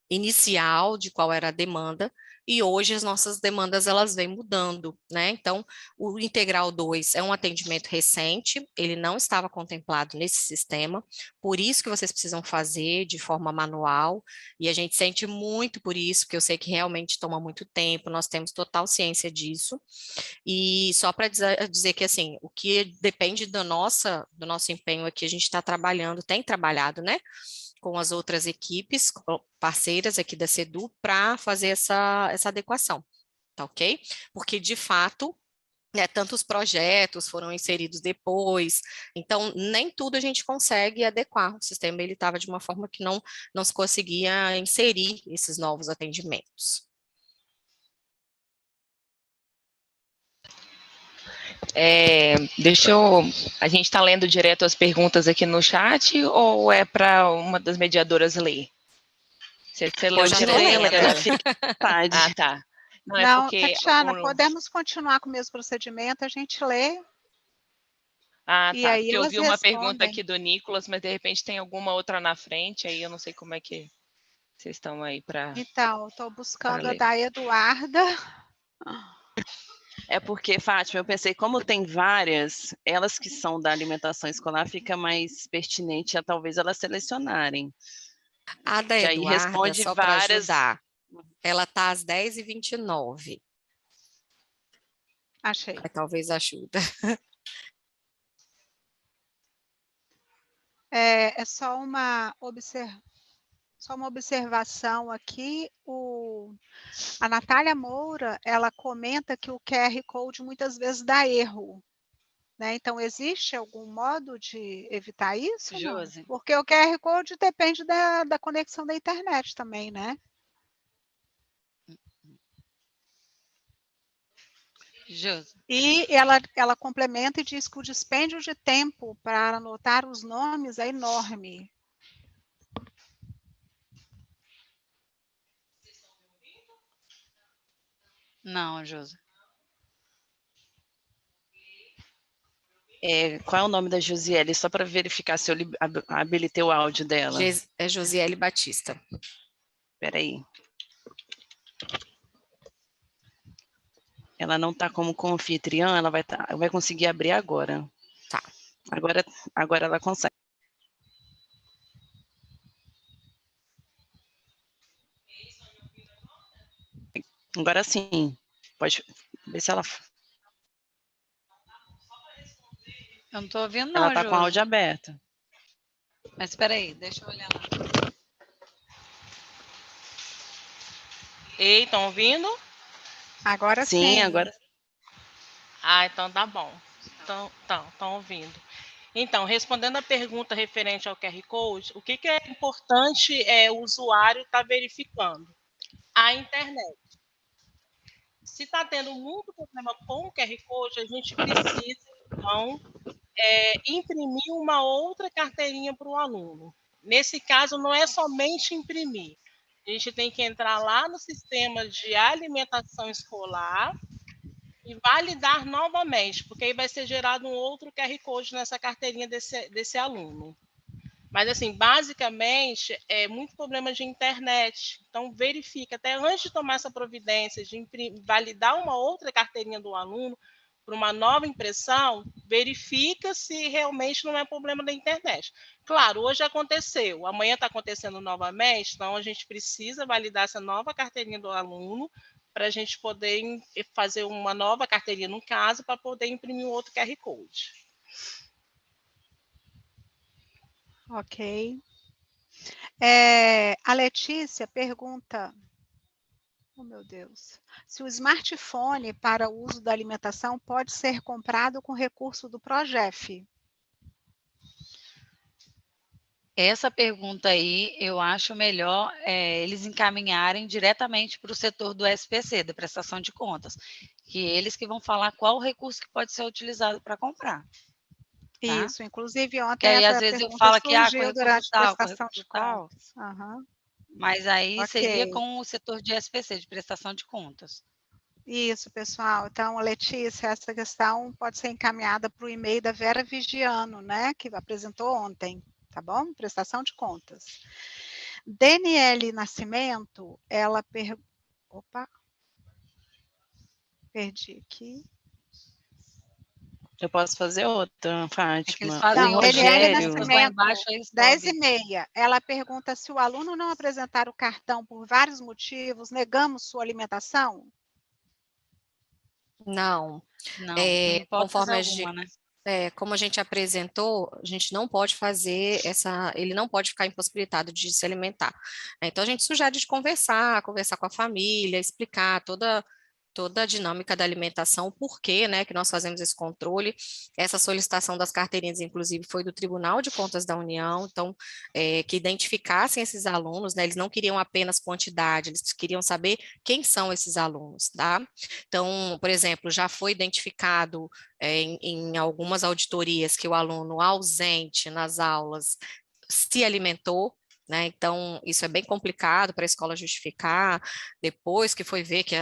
inicial de qual era a demanda, e hoje as nossas demandas elas vêm mudando, né? Então, o Integral 2 é um atendimento recente, ele não estava contemplado nesse sistema, por isso que vocês precisam fazer de forma manual, e a gente sente muito por isso, porque eu sei que realmente toma muito tempo, nós temos total ciência disso, e só para dizer que, assim, o que depende do nosso empenho aqui, a gente está trabalhando, tem trabalhado, né, com as outras equipes parceiras aqui da SEDU para fazer essa adequação, tá ok? Porque, de fato, né, tantos projetos foram inseridos depois, então nem tudo a gente consegue adequar. O sistema ele estava de uma forma que não se conseguia inserir esses novos atendimentos. A gente está lendo direto as perguntas aqui no chat ou é para uma das mediadoras ler? Você leu direto, direto. Ah, tá. Não, Tatiana, podemos continuar com o mesmo procedimento, a gente lê. E aí porque eu vi uma pergunta respondem. aqui do Nicolas, mas de repente tem alguma outra na frente, aí eu não sei como é que vocês estão aí para. Então, estou buscando a da Eduarda. É porque, Fátima, eu pensei, como tem várias, elas que são da alimentação escolar, fica mais pertinente a talvez elas selecionarem. A da Que aí Eduarda, responde só para várias. ajudar, ela está às 10h29. Achei. Talvez ajuda. É só uma observação aqui. A Natália Moura, ela comenta que o QR Code muitas vezes dá erro. Né? Então, existe algum modo de evitar isso? Josi. Não? Porque o QR Code depende da conexão da internet também, né? Josi. E ela complementa e diz que o dispêndio de tempo para anotar os nomes é enorme. Não, Josi. Qual é o nome da Josiele? Só para verificar se eu habilitei o áudio dela. É Josiele Batista. Espera aí. Ela não está como anfitriã, ela vai conseguir abrir agora. Tá. Agora ela consegue. Agora sim. Pode ver se ela. Eu não estou ouvindo, não, Ela está Josi. com o áudio aberto. Mas espera aí, deixa eu olhar lá. Ei, estão ouvindo? Agora sim. Agora. Então tá bom. Estão ouvindo. Então, respondendo a pergunta referente ao QR Code, o que é importante o usuário estar verificando? A internet. Se está tendo muito problema com o QR Code, a gente precisa, então, imprimir uma outra carteirinha para o aluno. Nesse caso, não é somente imprimir. A gente tem que entrar lá no sistema de alimentação escolar e validar novamente, porque aí vai ser gerado um outro QR Code nessa carteirinha desse aluno. Mas, assim, basicamente, é muito problema de internet. Então, verifica, até antes de tomar essa providência, de validar uma outra carteirinha do aluno para uma nova impressão, verifica se realmente não é problema da internet. Claro, hoje aconteceu, amanhã está acontecendo novamente, então a gente precisa validar essa nova carteirinha do aluno para a gente poder fazer uma nova carteirinha no caso, para poder imprimir um outro QR Code. Ok. A Letícia pergunta, oh meu Deus, se o smartphone para o uso da alimentação pode ser comprado com recurso do Progef. Essa pergunta aí, eu acho melhor eles encaminharem diretamente para o setor do SPC, da prestação de contas, que eles que vão falar qual o recurso que pode ser utilizado para comprar. Tá? Isso, inclusive Que ontem aí, às essa vezes, eu pergunta falo que com surgiu recurso durante a tal, com prestação de recurso tal, contas. Uhum. mas aí seria Ok. com o setor de SPC, de prestação de contas. Isso, pessoal. Então, Letícia, essa questão pode ser encaminhada para o e-mail da Vera Vigiano, né, que apresentou ontem, tá bom? Prestação de contas. Daniele Nascimento, ela Opa, perdi aqui. Eu posso fazer outra, É que eles Fátima. fazem O Não, outras Daniele Rogério, perguntas lá Nascimento, embaixo, aí 10h30. Ela pergunta se o aluno não apresentar o cartão por vários motivos, negamos sua alimentação? Não. Não, em hipótese Conforme alguma, né? como a gente apresentou, a gente não pode fazer ele não pode ficar impossibilitado de se alimentar. Então, a gente sugere de conversar com a família, explicar toda a dinâmica da alimentação, o porquê, né, que nós fazemos esse controle. Essa solicitação das carteirinhas, inclusive, foi do Tribunal de Contas da União, então, que identificassem esses alunos, né, eles não queriam apenas quantidade, eles queriam saber quem são esses alunos, tá? Então, por exemplo, já foi identificado em algumas auditorias que o aluno ausente nas aulas se alimentou, né? Então, isso é bem complicado para a escola justificar. Depois que foi ver que,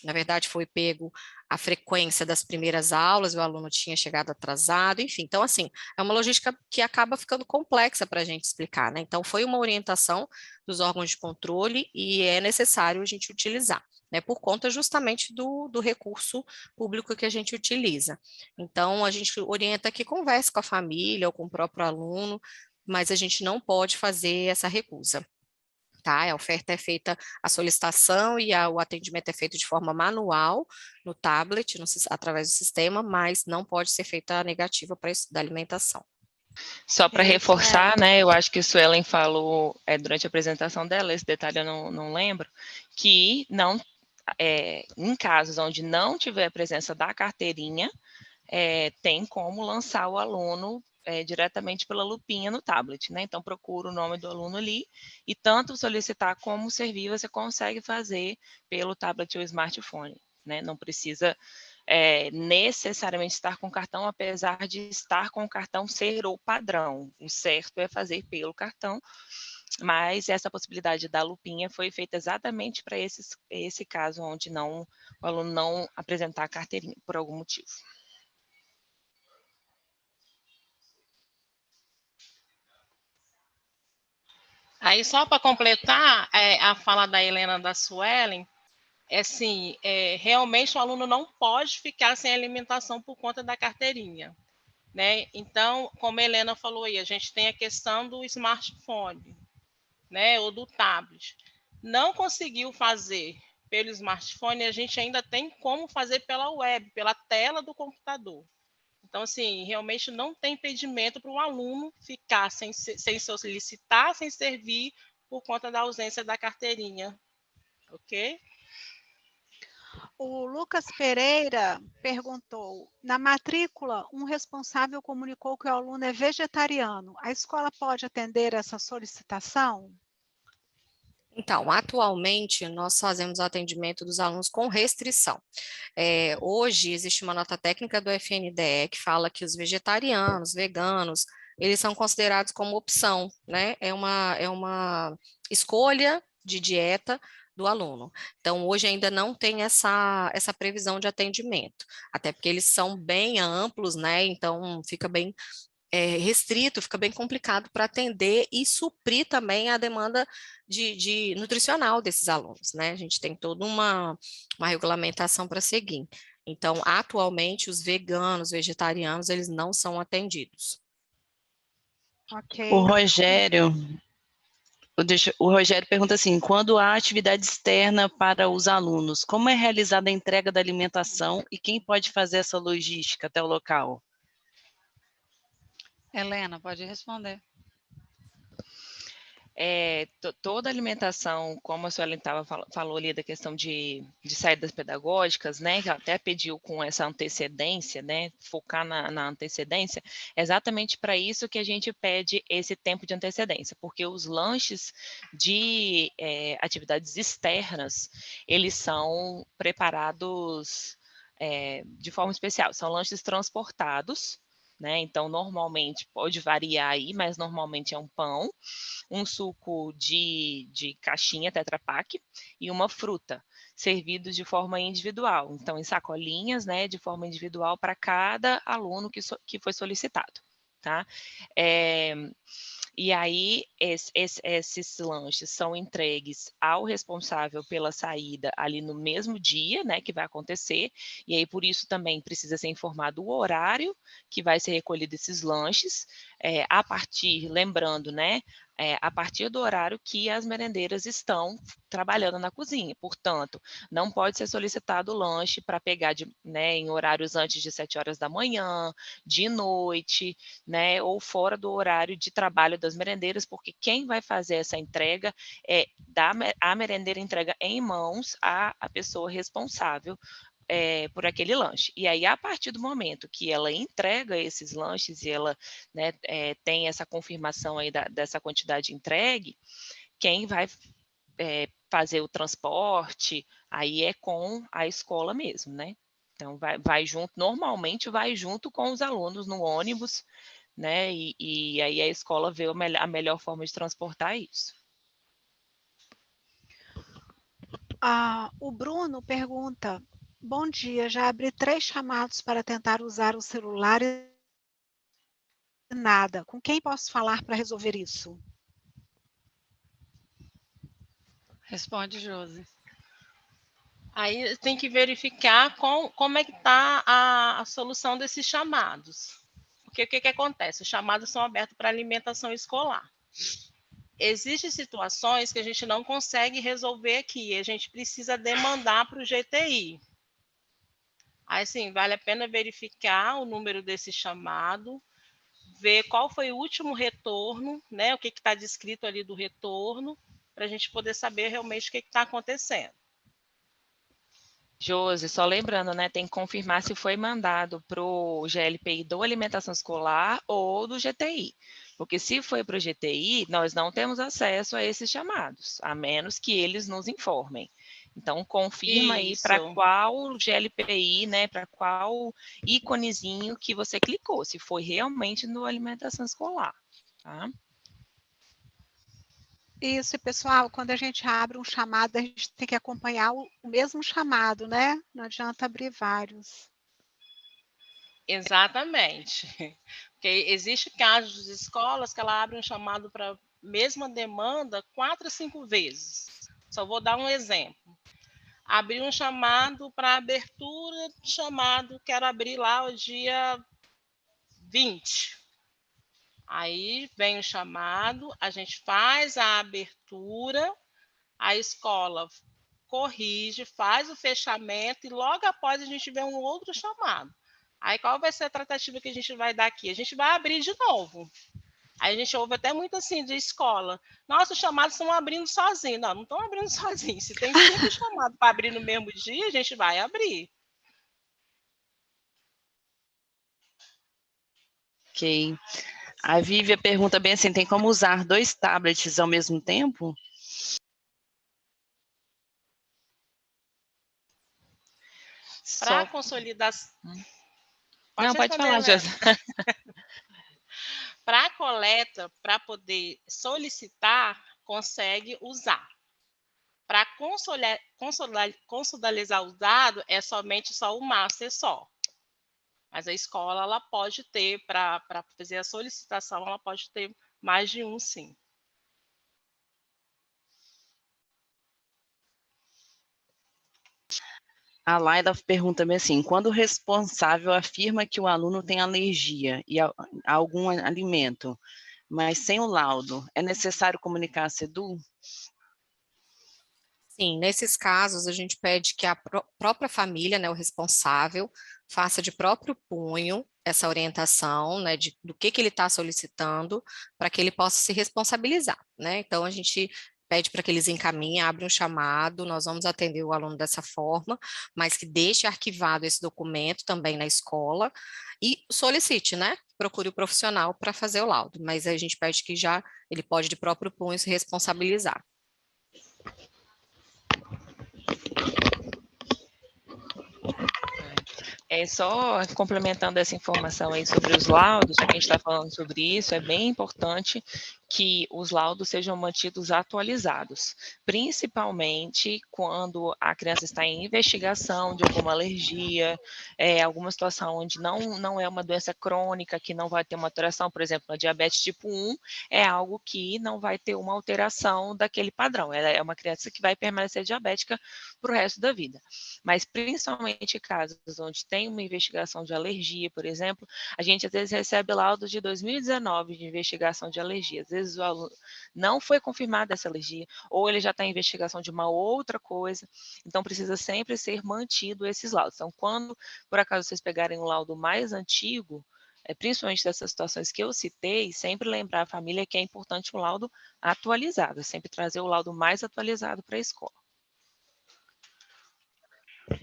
na verdade, foi pego a frequência das primeiras aulas, o aluno tinha chegado atrasado, enfim. Então, assim, é uma logística que acaba ficando complexa para a gente explicar, né? Então, foi uma orientação dos órgãos de controle e é necessário a gente utilizar, né? Por conta justamente do recurso público que a gente utiliza. Então, a gente orienta que converse com a família ou com o próprio aluno, mas a gente não pode fazer essa recusa, tá? A oferta é feita, a solicitação e o atendimento é feito de forma manual no tablet, através do sistema, mas não pode ser feita a negativa para isso da alimentação. Só para reforçar, né, eu acho que a Suelen falou durante a apresentação dela, esse detalhe eu não lembro, que não, em casos onde não tiver a presença da carteirinha, tem como lançar o aluno diretamente pela lupinha no tablet, né? Então, procura o nome do aluno ali e tanto solicitar como servir você consegue fazer pelo tablet ou smartphone, né? Não precisa necessariamente estar com cartão, apesar de estar com o cartão ser o padrão. O certo é fazer pelo cartão, mas essa possibilidade da lupinha foi feita exatamente para esse caso onde o aluno não apresentar a carteirinha por algum motivo. Aí, só para completar a fala da Helena da Suelen, assim, realmente o aluno não pode ficar sem alimentação por conta da carteirinha, né? Então, como a Helena falou aí, a gente tem a questão do smartphone, né, ou do tablet. Não conseguiu fazer pelo smartphone, a gente ainda tem como fazer pela web, pela tela do computador. Então, assim, realmente não tem impedimento para o aluno ficar sem solicitar, sem servir, por conta da ausência da carteirinha. Ok? O Lucas Pereira perguntou, na matrícula, um responsável comunicou que o aluno é vegetariano. A escola pode atender essa solicitação? Então, atualmente, nós fazemos o atendimento dos alunos com restrição. Hoje, existe uma nota técnica do FNDE que fala que os vegetarianos, veganos, eles são considerados como opção, né? É uma escolha de dieta do aluno. Então, hoje ainda não tem essa previsão de atendimento, até porque eles são bem amplos, né? Então, fica bem restrito, fica bem complicado para atender e suprir também a demanda de nutricional desses alunos, né? A gente tem toda uma regulamentação para seguir. Então, atualmente, os veganos, vegetarianos, eles não são atendidos. Ok. O Rogério pergunta assim, quando há atividade externa para os alunos, como é realizada a entrega da alimentação e quem pode fazer essa logística até o local? Helena, pode responder. toda alimentação, como a Suelen falou ali da questão de saídas pedagógicas, né, que até pediu com essa antecedência, né, focar na antecedência, é exatamente para isso que a gente pede esse tempo de antecedência, porque os lanches de atividades externas, eles são preparados de forma especial, são lanches transportados, né, então normalmente pode variar aí, mas normalmente é um pão, um suco de caixinha Tetra Pak e uma fruta, servidos de forma individual. Então, em sacolinhas, né, de forma individual para cada aluno que foi solicitado, tá? E aí, esses lanches são entregues ao responsável pela saída ali no mesmo dia, né, que vai acontecer, e aí por isso também precisa ser informado o horário que vai ser recolhido esses lanches, a partir, lembrando, né, a partir do horário que as merendeiras estão trabalhando na cozinha. Portanto, não pode ser solicitado o lanche para pegar em horários antes de 7 horas da manhã, de noite, né, ou fora do horário de trabalho das merendeiras, porque quem vai fazer essa entrega a merendeira entrega em mãos a pessoa responsável por aquele lanche. E aí, a partir do momento que ela entrega esses lanches e ela, né, tem essa confirmação aí dessa quantidade entregue, quem vai fazer o transporte aí é com a escola mesmo, né? Então, vai junto, normalmente vai junto com os alunos no ônibus, né? E aí a escola vê a melhor forma de transportar isso. O Bruno pergunta: bom dia, já abri 3 chamados para tentar usar o celular e nada. Com quem posso falar para resolver isso? Responde, Josi. Aí tem que verificar como é que está a solução desses chamados. Porque o que acontece? Os chamados são abertos para alimentação escolar. Existem situações que a gente não consegue resolver aqui, a gente precisa demandar para o GTI. Aí, sim, vale a pena verificar o número desse chamado, ver qual foi o último retorno, né, o que está descrito ali do retorno, para a gente poder saber realmente o que está acontecendo. Josi, só lembrando, né, tem que confirmar se foi mandado para o GLPI do Alimentação Escolar ou do GTI. Porque se foi para o GTI, nós não temos acesso a esses chamados, a menos que eles nos informem. Então, confirma aí para qual GLPI, né, para qual íconezinho que você clicou, se foi realmente no Alimentação Escolar, tá? Isso, pessoal, quando a gente abre um chamado, a gente tem que acompanhar o mesmo chamado, né? Não adianta abrir vários. Exatamente. Porque existe casos de escolas que ela abre um chamado para a mesma demanda 4 a 5 vezes. Só vou dar um exemplo. Abri um chamado para abertura do chamado, quero abrir lá o dia 20. Aí vem o chamado, a gente faz a abertura, a escola corrige, faz o fechamento e logo após a gente vê um outro chamado. Aí qual vai ser a tratativa que a gente vai dar aqui? A gente vai abrir de novo. Aí a gente ouve até muito assim de escola. Nossa, os chamados estão abrindo sozinhos. Não estão abrindo sozinhos. Se tem 5 chamados para abrir no mesmo dia, a gente vai abrir. Ok. A Vívia pergunta bem assim, tem como usar 2 tablets ao mesmo tempo? Para consolidação... Não, pode falar, Josi. Para a coleta, para poder solicitar, consegue usar. Para consolidar o dado, é somente só o master só. Mas a escola, ela pode ter, para fazer a solicitação, ela pode ter mais de um, sim. A Laila pergunta também assim, quando o responsável afirma que o aluno tem alergia a algum alimento, mas sem o laudo, é necessário comunicar a SEDU? Sim, nesses casos a gente pede que a própria família, né, o responsável, faça de próprio punho essa orientação, né, do que ele está solicitando, para que ele possa se responsabilizar, né? Então, a gente pede para que eles encaminhem, abre um chamado, nós vamos atender o aluno dessa forma, mas que deixe arquivado esse documento também na escola e solicite, né? Procure o profissional para fazer o laudo, mas a gente pede que já ele pode de próprio punho se responsabilizar. Só complementando essa informação aí sobre os laudos, já que a gente está falando sobre isso, é bem importante que os laudos sejam mantidos atualizados, principalmente quando a criança está em investigação de alguma alergia, alguma situação onde não é uma doença crônica, que não vai ter uma alteração, por exemplo, a diabetes tipo 1 é algo que não vai ter uma alteração daquele padrão, ela é uma criança que vai permanecer diabética para o resto da vida. Mas principalmente casos onde tem uma investigação de alergia, por exemplo, a gente às vezes recebe laudos de 2019 de investigação de alergia. Às vezes o aluno não foi confirmada essa alergia, ou ele já está em investigação de uma outra coisa, então precisa sempre ser mantido esses laudos. Então, quando por acaso vocês pegarem um laudo mais antigo, principalmente dessas situações que eu citei, sempre lembrar a família que é importante o laudo atualizado, sempre trazer o laudo mais atualizado para a escola.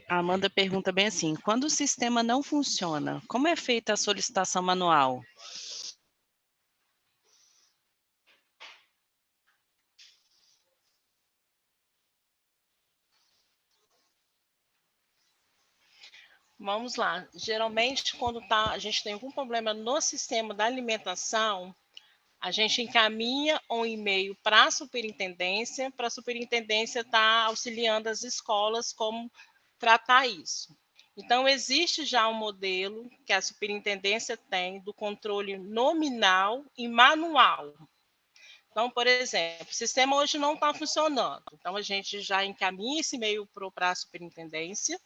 A Amanda pergunta bem assim, quando o sistema não funciona, como é feita a solicitação manual? Vamos lá. Geralmente, quando a gente tem algum problema no sistema da alimentação, a gente encaminha um e-mail para a superintendência estar auxiliando as escolas como tratar isso. Então, existe já um modelo que a superintendência tem do controle nominal e manual. Então, por exemplo, o sistema hoje não está funcionando. Então, a gente já encaminha esse e-mail para a superintendência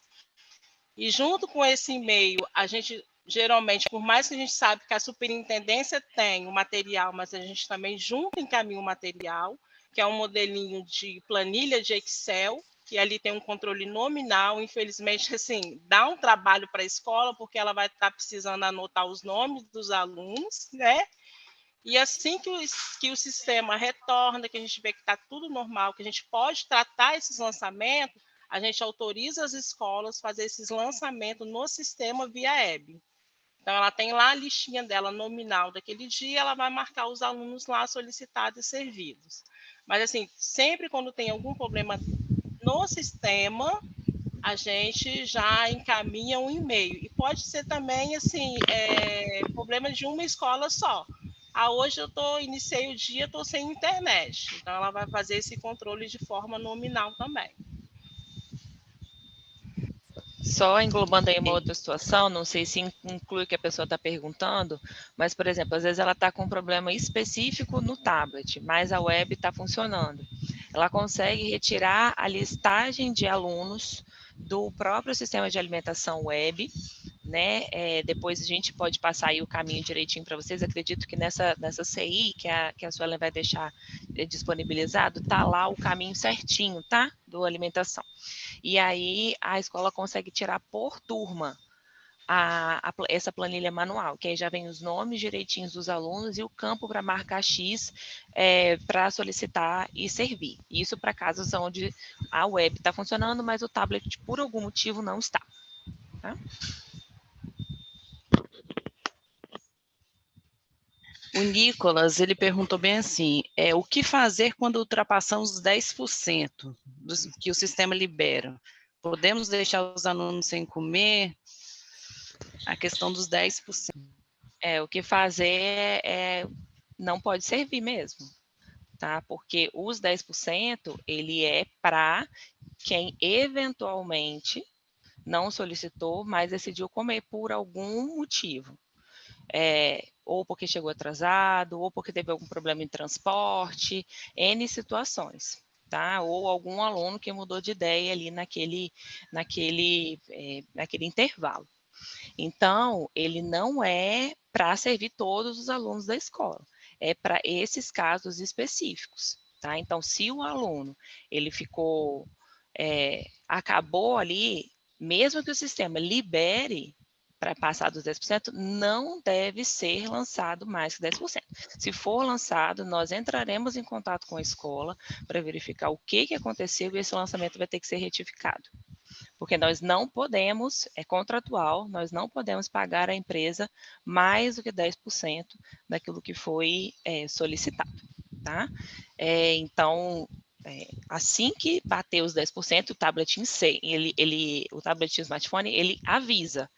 e junto com esse e-mail, a gente geralmente, por mais que a gente sabe que a superintendência tem o material, mas a gente também junto encaminha o material, que é um modelinho de planilha de Excel, que ali tem um controle nominal, infelizmente, assim, dá um trabalho para a escola, porque ela vai estar precisando anotar os nomes dos alunos, né? E assim que o sistema retorna, que a gente vê que está tudo normal, que a gente pode tratar esses lançamentos, a gente autoriza as escolas a fazer esses lançamentos no sistema via web. Então, ela tem lá a listinha dela nominal daquele dia, ela vai marcar os alunos lá solicitados e servidos. Mas, assim, sempre quando tem algum problema no sistema, a gente já encaminha um e-mail. E pode ser também, assim, problema de uma escola só. Hoje iniciei o dia, estou sem internet. Então, ela vai fazer esse controle de forma nominal também. Só englobando aí uma outra situação, não sei se inclui o que a pessoa está perguntando, mas, por exemplo, às vezes ela está com um problema específico no tablet, mas a web está funcionando. Ela consegue retirar a listagem de alunos do próprio sistema de alimentação web, né? Depois a gente pode passar aí o caminho direitinho para vocês. Acredito que nessa CI que a Suelen vai deixar disponibilizado, tá lá o caminho certinho, tá? Do alimentação. E aí a escola consegue tirar por turma essa planilha manual, que aí já vem os nomes direitinhos dos alunos e o campo para marcar X para solicitar e servir. Isso para casos onde a web está funcionando, mas o tablet, por algum motivo, não está. Tá? O Nicolas, ele perguntou bem assim, o que fazer quando ultrapassamos os 10% que o sistema libera? Podemos deixar os alunos sem comer? A questão dos 10%. O que fazer não pode servir mesmo, tá? Porque os 10%, ele é para quem eventualmente não solicitou, mas decidiu comer por algum motivo. Ou porque chegou atrasado, ou porque teve algum problema em transporte, N situações, tá? Ou algum aluno que mudou de ideia ali naquele intervalo. Então, ele não é para servir todos os alunos da escola, é para esses casos específicos, tá? Então, se o aluno, ele acabou ali, mesmo que o sistema libere, para passar dos 10%, não deve ser lançado mais que 10%. Se for lançado, nós entraremos em contato com a escola para verificar o que aconteceu e esse lançamento vai ter que ser retificado. Porque nós não podemos, é contratual, nós não podemos pagar à empresa mais do que 10% daquilo que foi solicitado, tá? Então, assim que bater os 10%, o tablet em si, o tablet e o smartphone, ele avisa.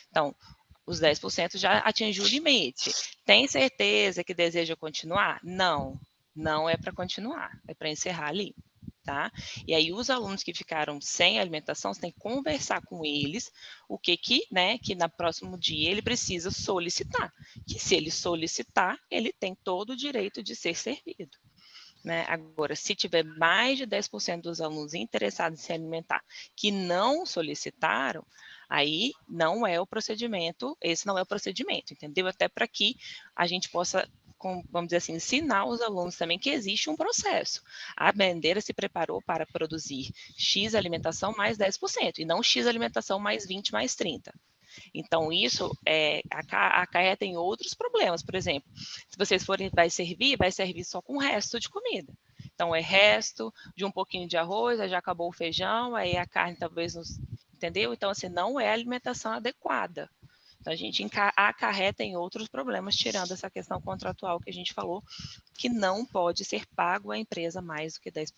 Então, os 10% já atingiu o limite. Tem certeza que deseja continuar? Não, não é para continuar, é para encerrar ali. Tá? E aí os alunos que ficaram sem alimentação, você tem que conversar com eles o que no próximo dia ele precisa solicitar. Que se ele solicitar, ele tem todo o direito de ser servido. Né? Agora, se tiver mais de 10% dos alunos interessados em se alimentar que não solicitaram, aí não é o procedimento, esse não é o procedimento, entendeu? Até para que a gente possa, vamos dizer assim, ensinar os alunos também que existe um processo. A merendeira se preparou para produzir X alimentação mais 10%, e não X alimentação mais 20, mais 30%. Então, isso acarreta em outros problemas. Por exemplo, se vocês forem, vai servir só com o resto de comida. Então, é resto de um pouquinho de arroz, aí já acabou o feijão, aí a carne talvez entendeu? Então, assim, não é a alimentação adequada. Então, a gente acarreta em outros problemas, tirando essa questão contratual que a gente falou, que não pode ser pago à empresa mais do que 10%.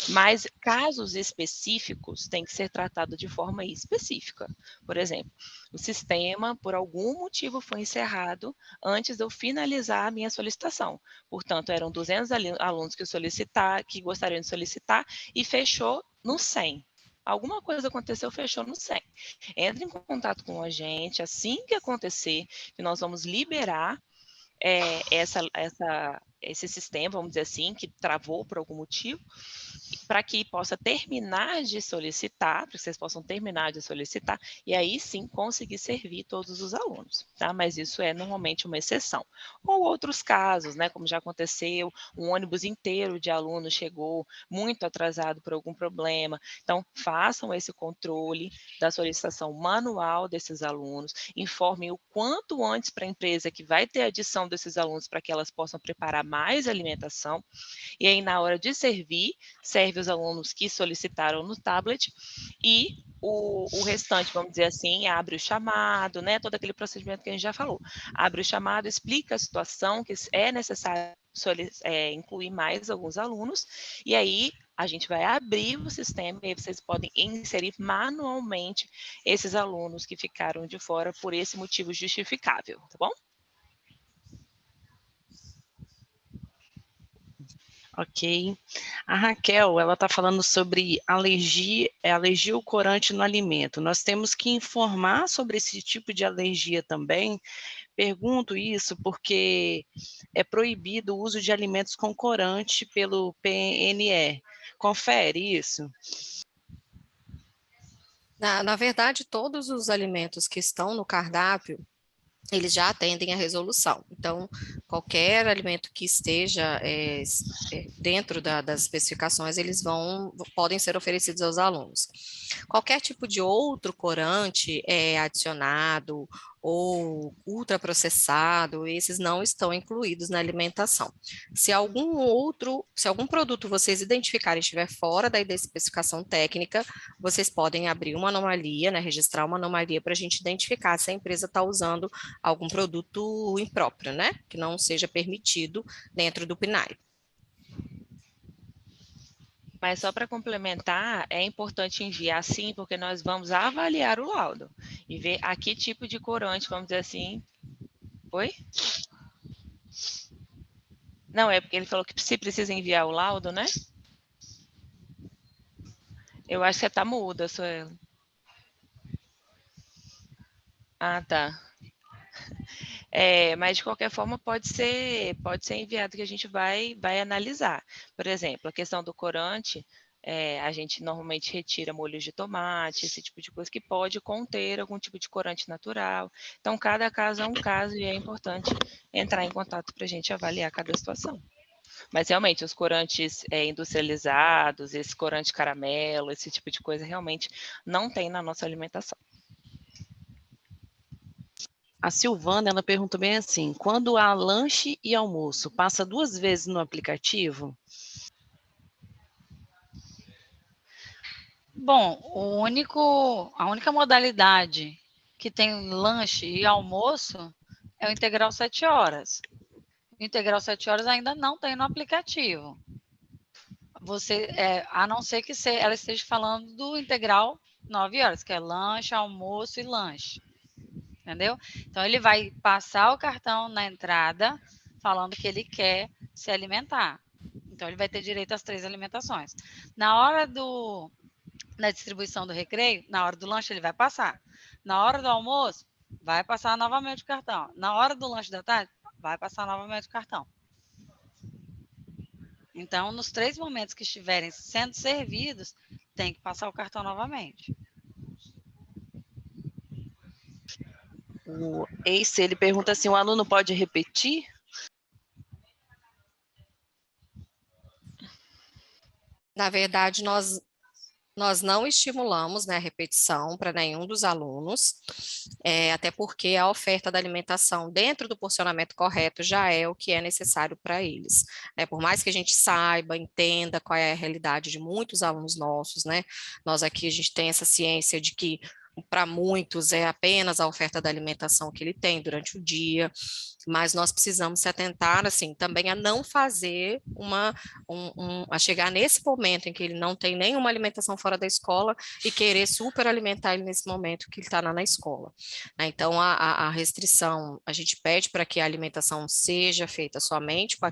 Mas casos específicos têm que ser tratados de forma específica. Por exemplo, o sistema, por algum motivo, foi encerrado antes de eu finalizar a minha solicitação. Portanto, eram 200 alunos que gostariam de solicitar e fechou no 100. Alguma coisa aconteceu, fechou no 100. Entre em contato com a gente, assim que acontecer, que nós vamos liberar esse sistema, vamos dizer assim, que travou por algum motivo, para que possa terminar de solicitar, para que vocês possam terminar de solicitar, e aí sim conseguir servir todos os alunos, tá? Mas isso é normalmente uma exceção. Ou outros casos, né, como já aconteceu, um ônibus inteiro de alunos chegou muito atrasado por algum problema, então façam esse controle da solicitação manual desses alunos, informem o quanto antes para a empresa que vai ter adição desses alunos para que elas possam preparar mais alimentação, e aí na hora de servir, serve os alunos que solicitaram no tablet e o restante, vamos dizer assim, abre o chamado, né? Todo aquele procedimento que a gente já falou. Abre o chamado, explica a situação, que é necessário incluir mais alguns alunos, e aí a gente vai abrir o sistema e aí vocês podem inserir manualmente esses alunos que ficaram de fora por esse motivo justificável, tá bom? Ok. A Raquel, ela está falando sobre alergia ao corante no alimento. Nós temos que informar sobre esse tipo de alergia também. Pergunto isso porque é proibido o uso de alimentos com corante pelo PNE. Confere isso? Na verdade, todos os alimentos que estão no cardápio, eles já atendem à resolução. Então, qualquer alimento que esteja dentro das especificações, podem ser oferecidos aos alunos. Qualquer tipo de outro corante adicionado ou ultraprocessado, esses não estão incluídos na alimentação. Se algum produto vocês identificarem estiver fora da especificação técnica, vocês podem abrir uma anomalia, né, registrar uma anomalia para a gente identificar se a empresa está usando algum produto impróprio, né, que não seja permitido dentro do PNAE. Mas só para complementar, é importante enviar sim, porque nós vamos avaliar o laudo e ver a que tipo de corante, vamos dizer assim. Oi? Não, é porque ele falou que se precisa enviar o laudo, né? Eu acho que você está muda, Sueli. Ah, tá. Mas de qualquer forma pode ser enviado que a gente vai analisar. Por exemplo, a questão do corante, a gente normalmente retira molhos de tomate, esse tipo de coisa que pode conter algum tipo de corante natural. Então, cada caso é um caso e é importante entrar em contato para a gente avaliar cada situação. Mas realmente, os corantes industrializados, esse corante caramelo, esse tipo de coisa realmente não tem na nossa alimentação. A Silvana, ela pergunta bem assim, quando há lanche e almoço, passa 2 vezes no aplicativo? Bom, a única modalidade que tem lanche e almoço é o Integral 7 horas. O Integral 7 horas ainda não tem no aplicativo. A não ser que ela esteja falando do Integral 9 horas, que é lanche, almoço e lanche. Entendeu? Então, ele vai passar o cartão na entrada, falando que ele quer se alimentar. Então, ele vai ter direito às 3 alimentações. Na hora da distribuição do recreio, na hora do lanche, ele vai passar. Na hora do almoço, vai passar novamente o cartão. Na hora do lanche da tarde, vai passar novamente o cartão. Então, nos 3 momentos que estiverem sendo servidos, tem que passar o cartão novamente. O Ace, ele pergunta assim, o aluno pode repetir? Na verdade, nós não estimulamos, né, a repetição para nenhum dos alunos, até porque a oferta da alimentação dentro do porcionamento correto já é o que é necessário para eles. Por mais que a gente saiba, entenda qual é a realidade de muitos alunos nossos, né, nós aqui a gente tem essa ciência de que para muitos é apenas a oferta da alimentação que ele tem durante o dia, mas nós precisamos se atentar, assim, também a não fazer a chegar nesse momento em que ele não tem nenhuma alimentação fora da escola e querer superalimentar ele nesse momento que ele está na escola. Então, a restrição, a gente pede para que a alimentação seja feita somente com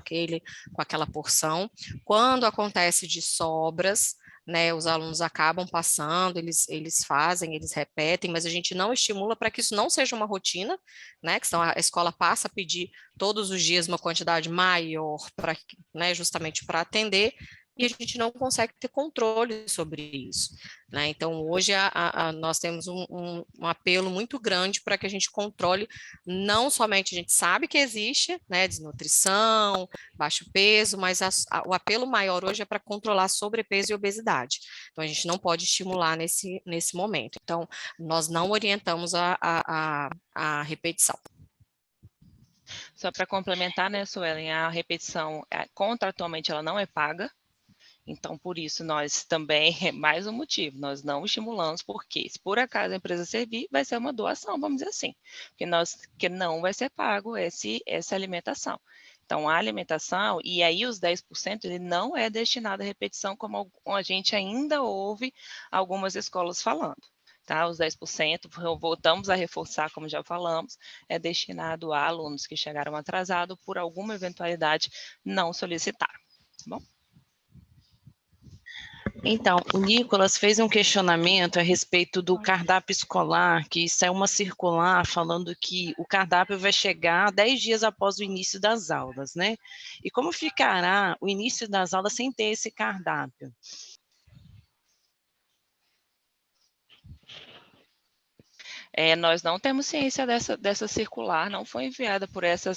aquela porção. Quando acontece de sobras, né, os alunos acabam passando, eles fazem, eles repetem, mas a gente não estimula para que isso não seja uma rotina, né, que senão a escola passa a pedir todos os dias uma quantidade maior, né, justamente para atender, e a gente não consegue ter controle sobre isso, né? Então, hoje nós temos um apelo muito grande para que a gente controle, não somente a gente sabe que existe, né, desnutrição, baixo peso, mas o apelo maior hoje é para controlar sobrepeso e obesidade. Então, a gente não pode estimular nesse momento. Então, nós não orientamos a repetição. Só para complementar, né, Suelen, a repetição, contratualmente, ela não é paga. Então, por isso, nós também, é mais um motivo, nós não estimulamos, porque se por acaso a empresa servir, vai ser uma doação, vamos dizer assim, porque não vai ser pago essa alimentação. Então, a alimentação, e aí os 10%, ele não é destinado à repetição, como a gente ainda ouve algumas escolas falando. Tá? Os 10%, voltamos a reforçar, como já falamos, é destinado a alunos que chegaram atrasados por alguma eventualidade não solicitaram. Tá bom? Então, o Nicolas fez um questionamento a respeito do cardápio escolar, que isso é uma circular falando que o cardápio vai chegar 10 dias após o início das aulas, né? E como ficará o início das aulas sem ter esse cardápio? Nós não temos ciência dessa circular, não foi enviada por essa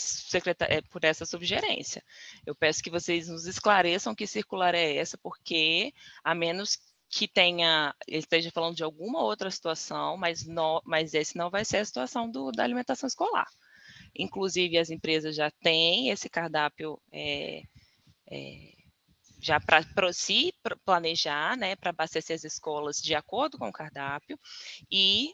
subgerência. Eu peço que vocês nos esclareçam que circular é essa, porque a menos que ele esteja falando de alguma outra situação, mas esse não vai ser a situação da alimentação escolar. Inclusive, as empresas já têm esse cardápio já para se planejar, né, para abastecer as escolas de acordo com o cardápio, e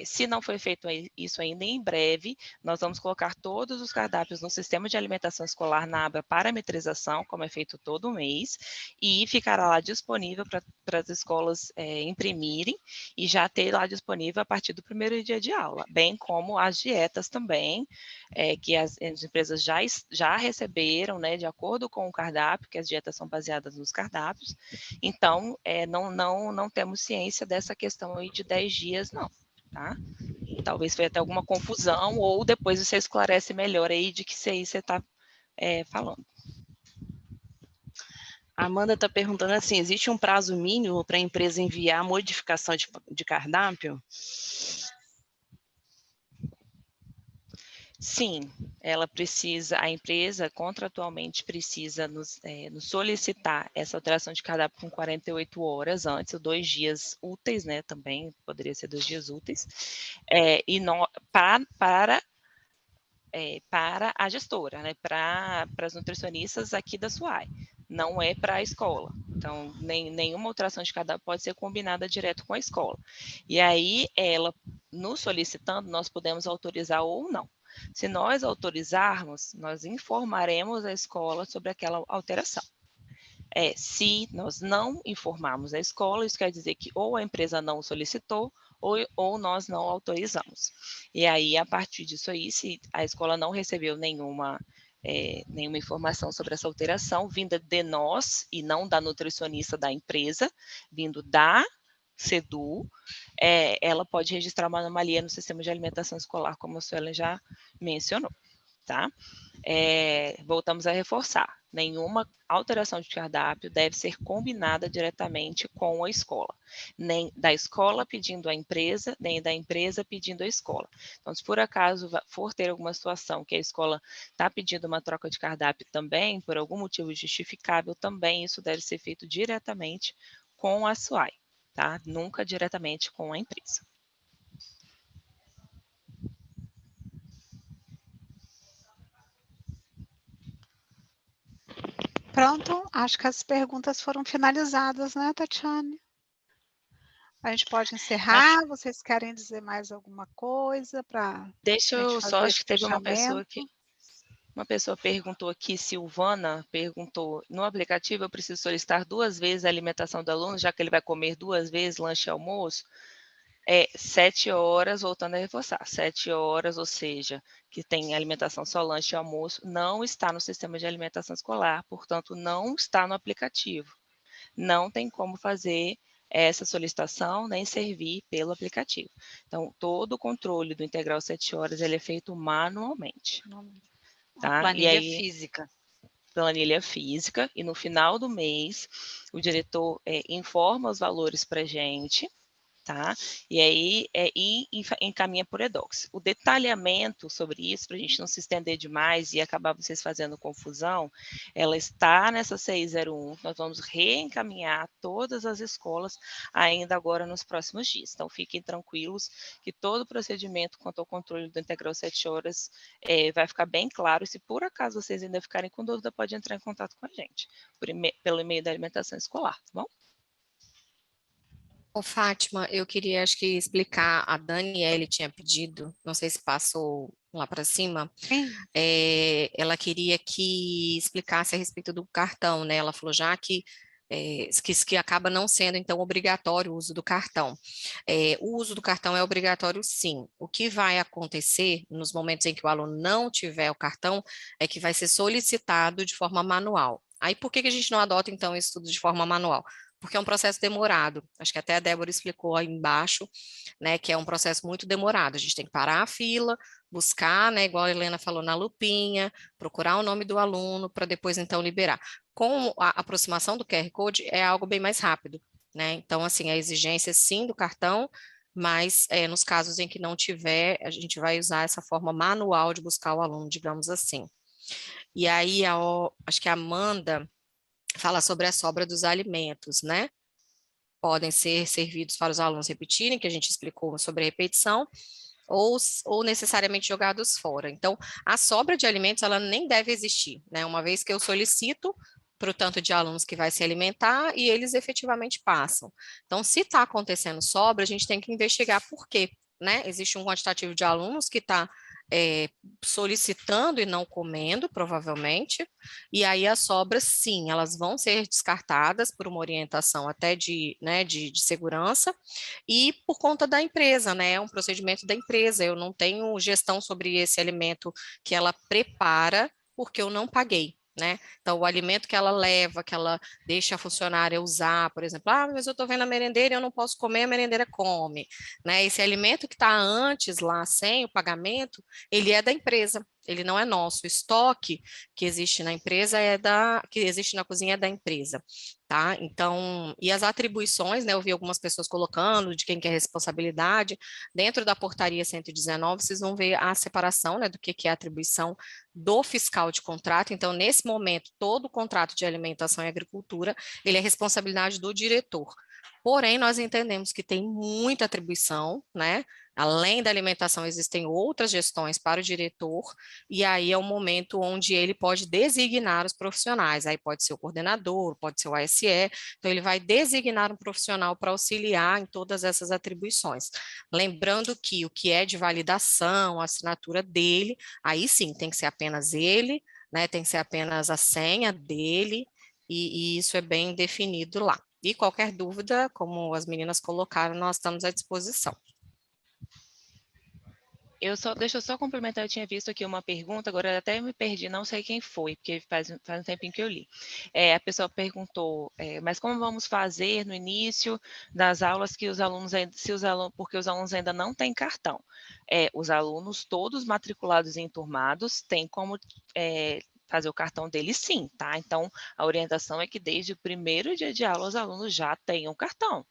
se não foi feito isso ainda, em breve, nós vamos colocar todos os cardápios no sistema de alimentação escolar na aba parametrização, como é feito todo mês, e ficará lá disponível para as escolas imprimirem e já ter lá disponível a partir do primeiro dia de aula, bem como as dietas também, que as empresas já receberam, né, de acordo com o cardápio, que as dietas são baseadas nos cardápios. Então, não temos ciência dessa questão aí de 10 dias, não, tá? Talvez foi até alguma confusão, ou depois você esclarece melhor aí de que você está falando. A Amanda está perguntando assim, existe um prazo mínimo para a empresa enviar a modificação de cardápio? Sim, a empresa contratualmente precisa nos solicitar essa alteração de cardápio com 48 horas antes, ou 2 dias úteis, né, também, poderia ser 2 dias úteis, para para a gestora, né, para as nutricionistas aqui da SUAI, não é para a escola. Então, nenhuma alteração de cardápio pode ser combinada direto com a escola. E aí, ela, nos solicitando, nós podemos autorizar ou não. Se nós autorizarmos, nós informaremos a escola sobre aquela alteração. Se nós não informarmos a escola, isso quer dizer que ou a empresa não solicitou, ou nós não autorizamos. E aí, a partir disso aí, se a escola não recebeu nenhuma informação sobre essa alteração, vinda de nós e não da nutricionista da empresa, vindo da SEDU, ela pode registrar uma anomalia no sistema de alimentação escolar, como a Suelen já mencionou, tá? Voltamos a reforçar, nenhuma alteração de cardápio deve ser combinada diretamente com a escola, nem da escola pedindo à empresa, nem da empresa pedindo à escola. Então, se por acaso for ter alguma situação que a escola está pedindo uma troca de cardápio também, por algum motivo justificável também, isso deve ser feito diretamente com a SUAI, tá? Nunca diretamente com a empresa. Pronto, acho que as perguntas foram finalizadas, né, Tatiane? A gente pode encerrar, vocês querem dizer mais alguma coisa para Deixa eu só, acho que teve uma pessoa perguntou aqui, Silvana perguntou, no aplicativo eu preciso solicitar 2 vezes a alimentação do aluno, já que ele vai comer 2 vezes lanche e almoço? 7 horas, voltando a reforçar, 7 horas, ou seja, que tem alimentação só lanche e almoço, não está no sistema de alimentação escolar, portanto, não está no aplicativo. Não tem como fazer essa solicitação, nem servir pelo aplicativo. Então, todo o controle do integral 7 horas, ele é feito manualmente. Tá? Planilha física. Planilha física, e no final do mês, o diretor informa os valores para a gente, tá? E aí encaminha por EDOCS. O detalhamento sobre isso, para a gente não se estender demais e acabar vocês fazendo confusão, ela está nessa 601, nós vamos reencaminhar todas as escolas ainda agora nos próximos dias. Então, fiquem tranquilos que todo o procedimento quanto ao controle do integral 7 horas vai ficar bem claro, e se por acaso vocês ainda ficarem com dúvida, pode entrar em contato com a gente, pelo e-mail da alimentação escolar, tá bom? Ô, Fátima, eu queria, acho que, explicar, a Daniele tinha pedido, não sei se passou lá para cima, ela queria que explicasse a respeito do cartão, né? Ela falou já que acaba não sendo, então, obrigatório o uso do cartão. O uso do cartão é obrigatório, sim. O que vai acontecer nos momentos em que o aluno não tiver o cartão é que vai ser solicitado de forma manual. Aí, por que a gente não adota, então, isso tudo de forma manual? Porque é um processo demorado. Acho que até a Débora explicou aí embaixo, né, que é um processo muito demorado. A gente tem que parar a fila, buscar, né, igual a Helena falou, na lupinha, procurar o nome do aluno para depois, então, liberar. Com a aproximação do QR Code, é algo bem mais rápido, né? Então, assim, a exigência, sim, do cartão, mas nos casos em que não tiver, a gente vai usar essa forma manual de buscar o aluno, digamos assim. E aí, acho que a Amanda fala sobre a sobra dos alimentos, né? Podem ser servidos para os alunos repetirem, que a gente explicou sobre a repetição, ou necessariamente jogados fora. Então, a sobra de alimentos, ela nem deve existir, né? Uma vez que eu solicito para o tanto de alunos que vai se alimentar e eles efetivamente passam. Então, se está acontecendo sobra, a gente tem que investigar por quê, né? Existe um quantitativo de alunos que está solicitando e não comendo, provavelmente, e aí as sobras, sim, elas vão ser descartadas por uma orientação até de segurança e por conta da empresa, né, é um procedimento da empresa, eu não tenho gestão sobre esse alimento que ela prepara porque eu não paguei. Né? Então, o alimento que ela leva, que ela deixa a funcionária usar, por exemplo, mas eu estou vendo a merendeira e eu não posso comer, a merendeira come, né? Esse alimento que está antes lá, sem o pagamento, ele é da empresa, ele não é nosso. O estoque que existe na empresa que existe na cozinha é da empresa, tá? Então, e as atribuições, né? Eu vi algumas pessoas colocando de quem que é responsabilidade. Dentro da portaria 119, vocês vão ver a separação, né, do que é a atribuição do fiscal de contrato. Então, nesse momento, todo o contrato de alimentação e agricultura, ele é responsabilidade do diretor. Porém, nós entendemos que tem muita atribuição, né? Além da alimentação, existem outras gestões para o diretor, e aí é o momento onde ele pode designar os profissionais. Aí pode ser o coordenador, pode ser o ASE, então ele vai designar um profissional para auxiliar em todas essas atribuições. Lembrando que o que é de validação, a assinatura dele, aí sim tem que ser apenas ele, né? Tem que ser apenas a senha dele, e isso é bem definido lá. E qualquer dúvida, como as meninas colocaram, nós estamos à disposição. Deixa eu só complementar, eu tinha visto aqui uma pergunta, agora eu até me perdi, não sei quem foi, porque faz um tempinho que eu li. A pessoa perguntou, mas como vamos fazer no início das aulas que os alunos, porque os alunos ainda não têm cartão? Os alunos todos matriculados e enturmados têm como fazer o cartão deles sim, tá? Então, a orientação é que desde o primeiro dia de aula os alunos já tenham cartão.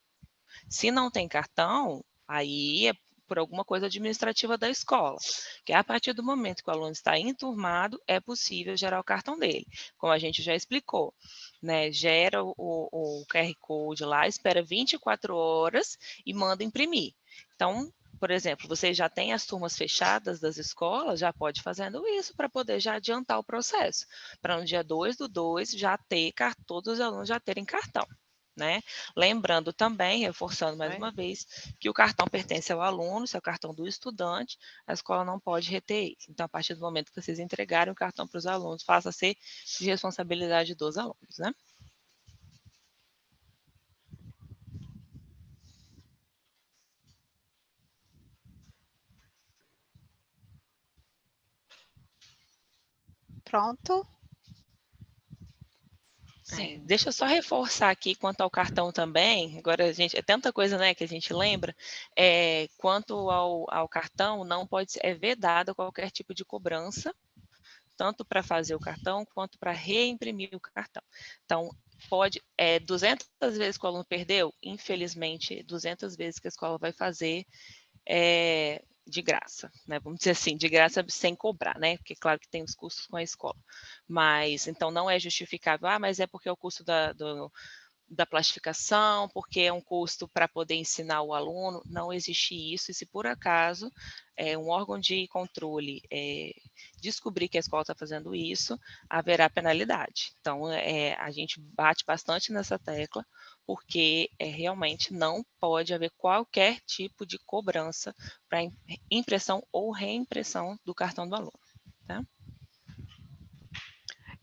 Se não tem cartão, aí é por alguma coisa administrativa da escola, que a partir do momento que o aluno está enturmado, é possível gerar o cartão dele, como a gente já explicou, né? Gera o QR Code lá, espera 24 horas e manda imprimir. Então, por exemplo, você já tem as turmas fechadas das escolas, já pode fazendo isso para poder já adiantar o processo, para no dia 2/2 já ter, todos os alunos já terem cartão. Né? Lembrando também, reforçando mais uma vez, que o cartão pertence ao aluno, se é o cartão do estudante, a escola não pode reter isso. Então, a partir do momento que vocês entregarem o cartão para os alunos, faça a ser de responsabilidade dos alunos, né? Pronto? Sim. Deixa eu só reforçar aqui quanto ao cartão também. Agora, é tanta coisa, né, que a gente lembra. Quanto ao cartão, não pode ser, vedado qualquer tipo de cobrança, tanto para fazer o cartão quanto para reimprimir o cartão. Então, pode, 200 vezes que o aluno perdeu, infelizmente, 200 vezes que a escola vai fazer de graça, né? Vamos dizer assim, de graça sem cobrar, né? Porque claro que tem os custos com a escola. Mas, então, não é justificável, mas é porque é o custo da plastificação, porque é um custo para poder ensinar o aluno, não existe isso, e se por acaso um órgão de controle descobrir que a escola está fazendo isso, haverá penalidade. Então, a gente bate bastante nessa tecla, porque realmente não pode haver qualquer tipo de cobrança para impressão ou reimpressão do cartão do aluno, tá?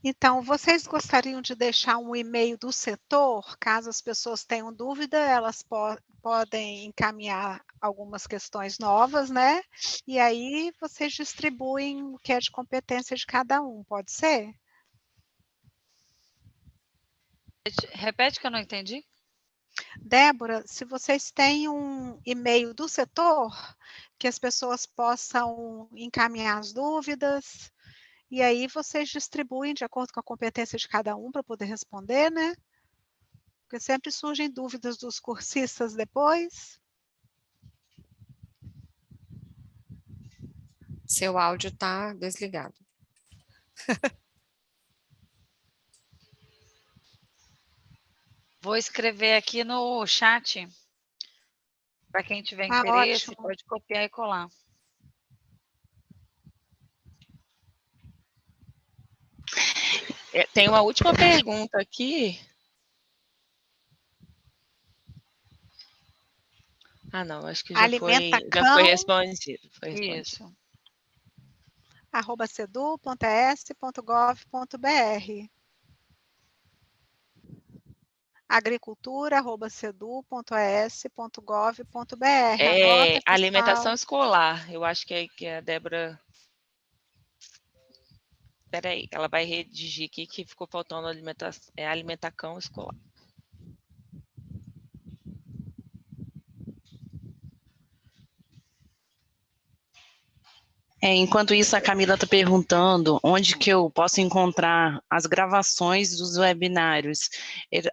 Então, vocês gostariam de deixar um e-mail do setor? Caso as pessoas tenham dúvida, elas podem encaminhar algumas questões novas, né? E aí vocês distribuem o que é de competência de cada um, pode ser? Repete que eu não entendi. Débora, se vocês têm um e-mail do setor, que as pessoas possam encaminhar as dúvidas, e aí vocês distribuem de acordo com a competência de cada um para poder responder, né? Porque sempre surgem dúvidas dos cursistas depois. Seu áudio está desligado. Vou escrever aqui no chat. Para quem tiver interesse, ótimo. pode copiar e colar. Tem uma última pergunta aqui. Ah, não, acho que já foi respondido. Isso. @sedu.es.gov.br agricultura@sedu.es.gov.br. Alimentação escolar. Eu acho que a Débora... Peraí, ela vai redigir aqui que ficou faltando alimentação escolar. Enquanto isso, a Camila está perguntando onde que eu posso encontrar as gravações dos webinários.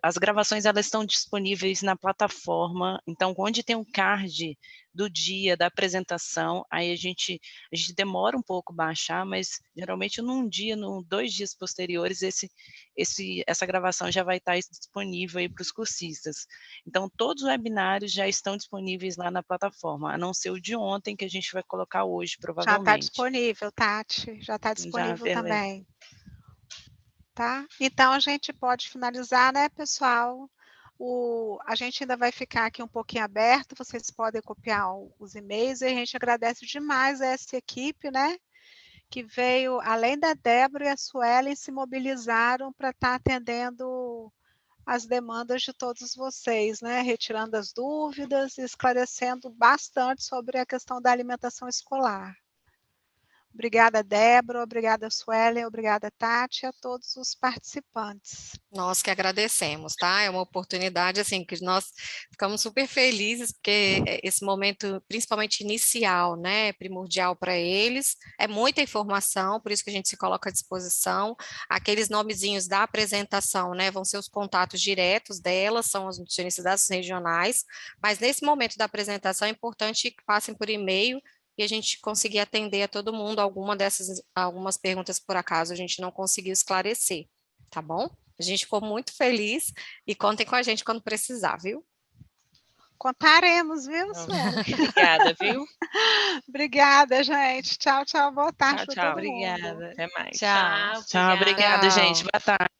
As gravações, elas estão disponíveis na plataforma, então, onde tem um card do dia, da apresentação, aí a gente demora um pouco baixar, mas geralmente num dia, 2 dias posteriores, essa gravação já vai estar disponível aí para os cursistas. Então, todos os webinários já estão disponíveis lá na plataforma, a não ser o de ontem, que a gente vai colocar hoje, provavelmente. Já está disponível, Tati, já está disponível também. Tá? Então, a gente pode finalizar, né, pessoal? A gente ainda vai ficar aqui um pouquinho aberto, vocês podem copiar os e-mails, e a gente agradece demais a essa equipe, né, que veio, além da Débora e a Suelen, se mobilizaram para estar atendendo as demandas de todos vocês, né, retirando as dúvidas e esclarecendo bastante sobre a questão da alimentação escolar. Obrigada, Débora, obrigada, Suelen, obrigada, Tati, a todos os participantes. Nós que agradecemos, tá? É uma oportunidade, assim, que nós ficamos super felizes, porque esse momento, principalmente inicial, né, primordial para eles, é muita informação, por isso que a gente se coloca à disposição. Aqueles nomezinhos da apresentação, né, vão ser os contatos diretos delas, são as nutricionistas regionais, mas nesse momento da apresentação é importante que passem por e-mail, e a gente conseguir atender a todo mundo, algumas perguntas, por acaso, a gente não conseguiu esclarecer, tá bom? A gente ficou muito feliz e contem com a gente quando precisar, viu? Contaremos, viu, Suelen? Obrigada, viu? Obrigada, gente. Tchau, tchau. Boa tarde Tchau, para tchau. todo mundo. Obrigada. Até mais. Tchau. Tchau, obrigada, Tchau. gente. Boa tarde.